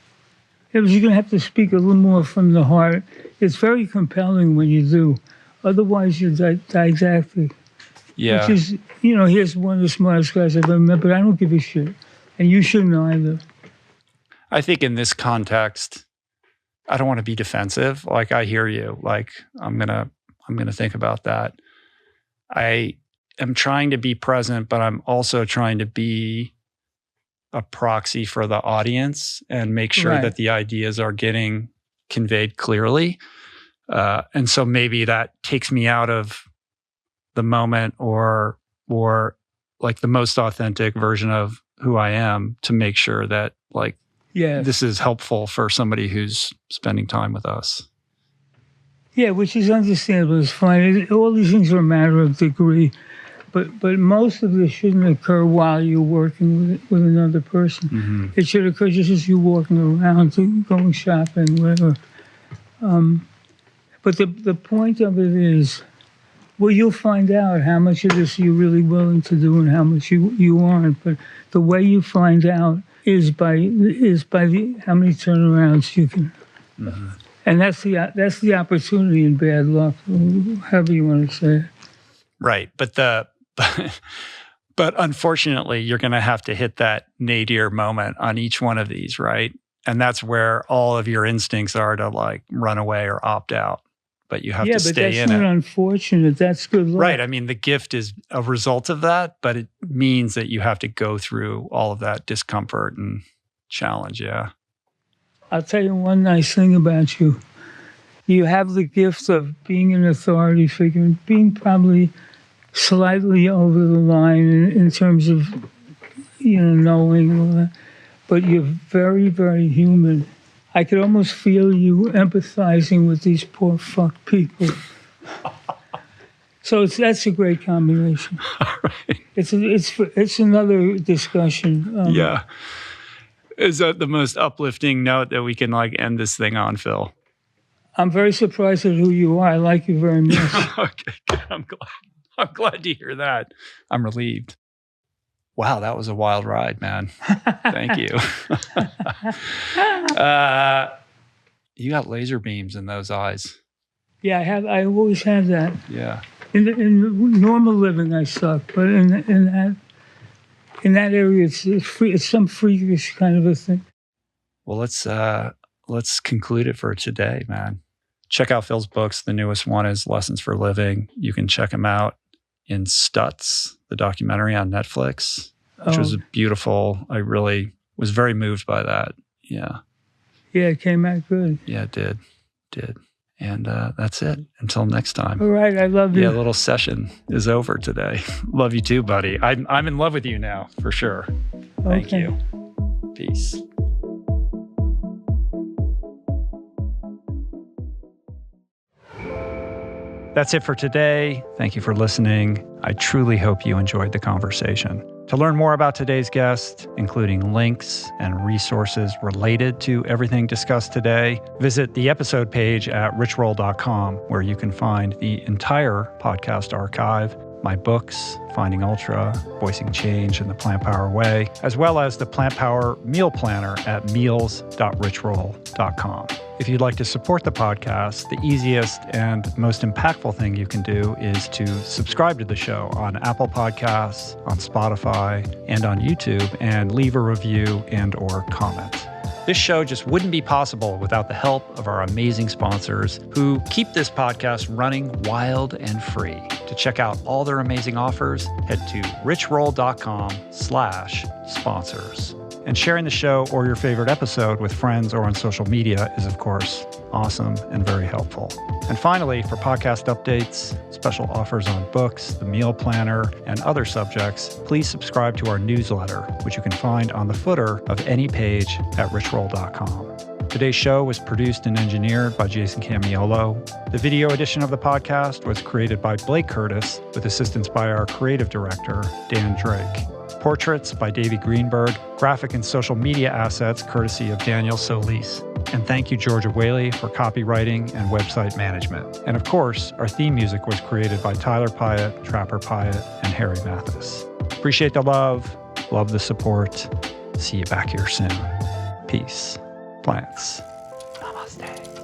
You're going to have to speak a little more from the heart. It's very compelling when you do. Otherwise, you're didactic. Yeah. Which is, here's one of the smartest guys I've ever met, but I don't give a shit. And you shouldn't either. I think in this context, I don't want to be defensive. Like, I hear you. Like, I'm gonna think about that. am trying to be present, but I'm also trying to be a proxy for the audience and make sure that the ideas are getting conveyed clearly. And so maybe that takes me out of the moment or like the most authentic version of who I am to make sure that like this is helpful for somebody who's spending time with us. Yeah, which is understandable. It's fine. All these things are a matter of degree. But most of this shouldn't occur while you're working with another person. Mm-hmm. It should occur just as you're walking around, going shopping, whatever. But the point of it is, well, you'll find out how much of this you're really willing to do and how much you aren't. But the way you find out is by how many turnarounds you can. Mm-hmm. And that's the opportunity in bad luck, however you want to say it. Right, but unfortunately, you're going to have to hit that nadir moment on each one of these, right? And that's where all of your instincts are to like run away or opt out. But you have to stay in it. Yeah, but that's not unfortunate. That's good luck. Right. I mean, the gift is a result of that, but it means that you have to go through all of that discomfort and challenge. Yeah. I'll tell you one nice thing about you. You have the gift of being an authority figure and being probably slightly over the line in terms of, knowing all that. But you're very, very human. I could almost feel you empathizing with these poor fuck people. So that's a great combination. Right. It's another discussion. Yeah. Is that the most uplifting note that we can like end this thing on, Phil? I'm very surprised at who you are. I like you very much. Okay, good. I'm glad to hear that. I'm relieved. Wow, that was a wild ride, man. Thank you. You got laser beams in those eyes. Yeah, I always have that. Yeah. In normal living, I suck, but in that area, it's some freakish kind of a thing. Well, let's conclude it for today, man. Check out Phil's books. The newest one is Lessons for Living. You can check him out in Stutz, the documentary on Netflix, which was beautiful. I really was very moved by that. Yeah. Yeah, it came out good. Yeah, it did. And that's it. Until next time. All right, I love you. Yeah, little session is over today. Love you too, buddy. I'm in love with you now, for sure. Thank you. Peace. That's it for today. Thank you for listening. I truly hope you enjoyed the conversation. To learn more about today's guest, including links and resources related to everything discussed today, visit the episode page at richroll.com, where you can find the entire podcast archive, my books, Finding Ultra, Voicing Change in the Plant Power Way, as well as the Plant Power Meal Planner at meals.richroll.com. If you'd like to support the podcast, the easiest and most impactful thing you can do is to subscribe to the show on Apple Podcasts, on Spotify, and on YouTube, and leave a review and or comment. This show just wouldn't be possible without the help of our amazing sponsors who keep this podcast running wild and free. To check out all their amazing offers, head to richroll.com/sponsors. And sharing the show or your favorite episode with friends or on social media is, of course, awesome and very helpful. And finally, for podcast updates, special offers on books, the meal planner, and other subjects, please subscribe to our newsletter, which you can find on the footer of any page at richroll.com. Today's show was produced and engineered by Jason Camiolo. The video edition of the podcast was created by Blake Curtis with assistance by our creative director, Dan Drake. Portraits by Davey Greenberg, graphic and social media assets courtesy of Daniel Solis. And thank you, Georgia Whaley, for copywriting and website management. And of course, our theme music was created by Tyler Pyatt, Trapper Pyatt, and Harry Mathis. Appreciate the love the support. See you back here soon. Peace. Plants. Namaste.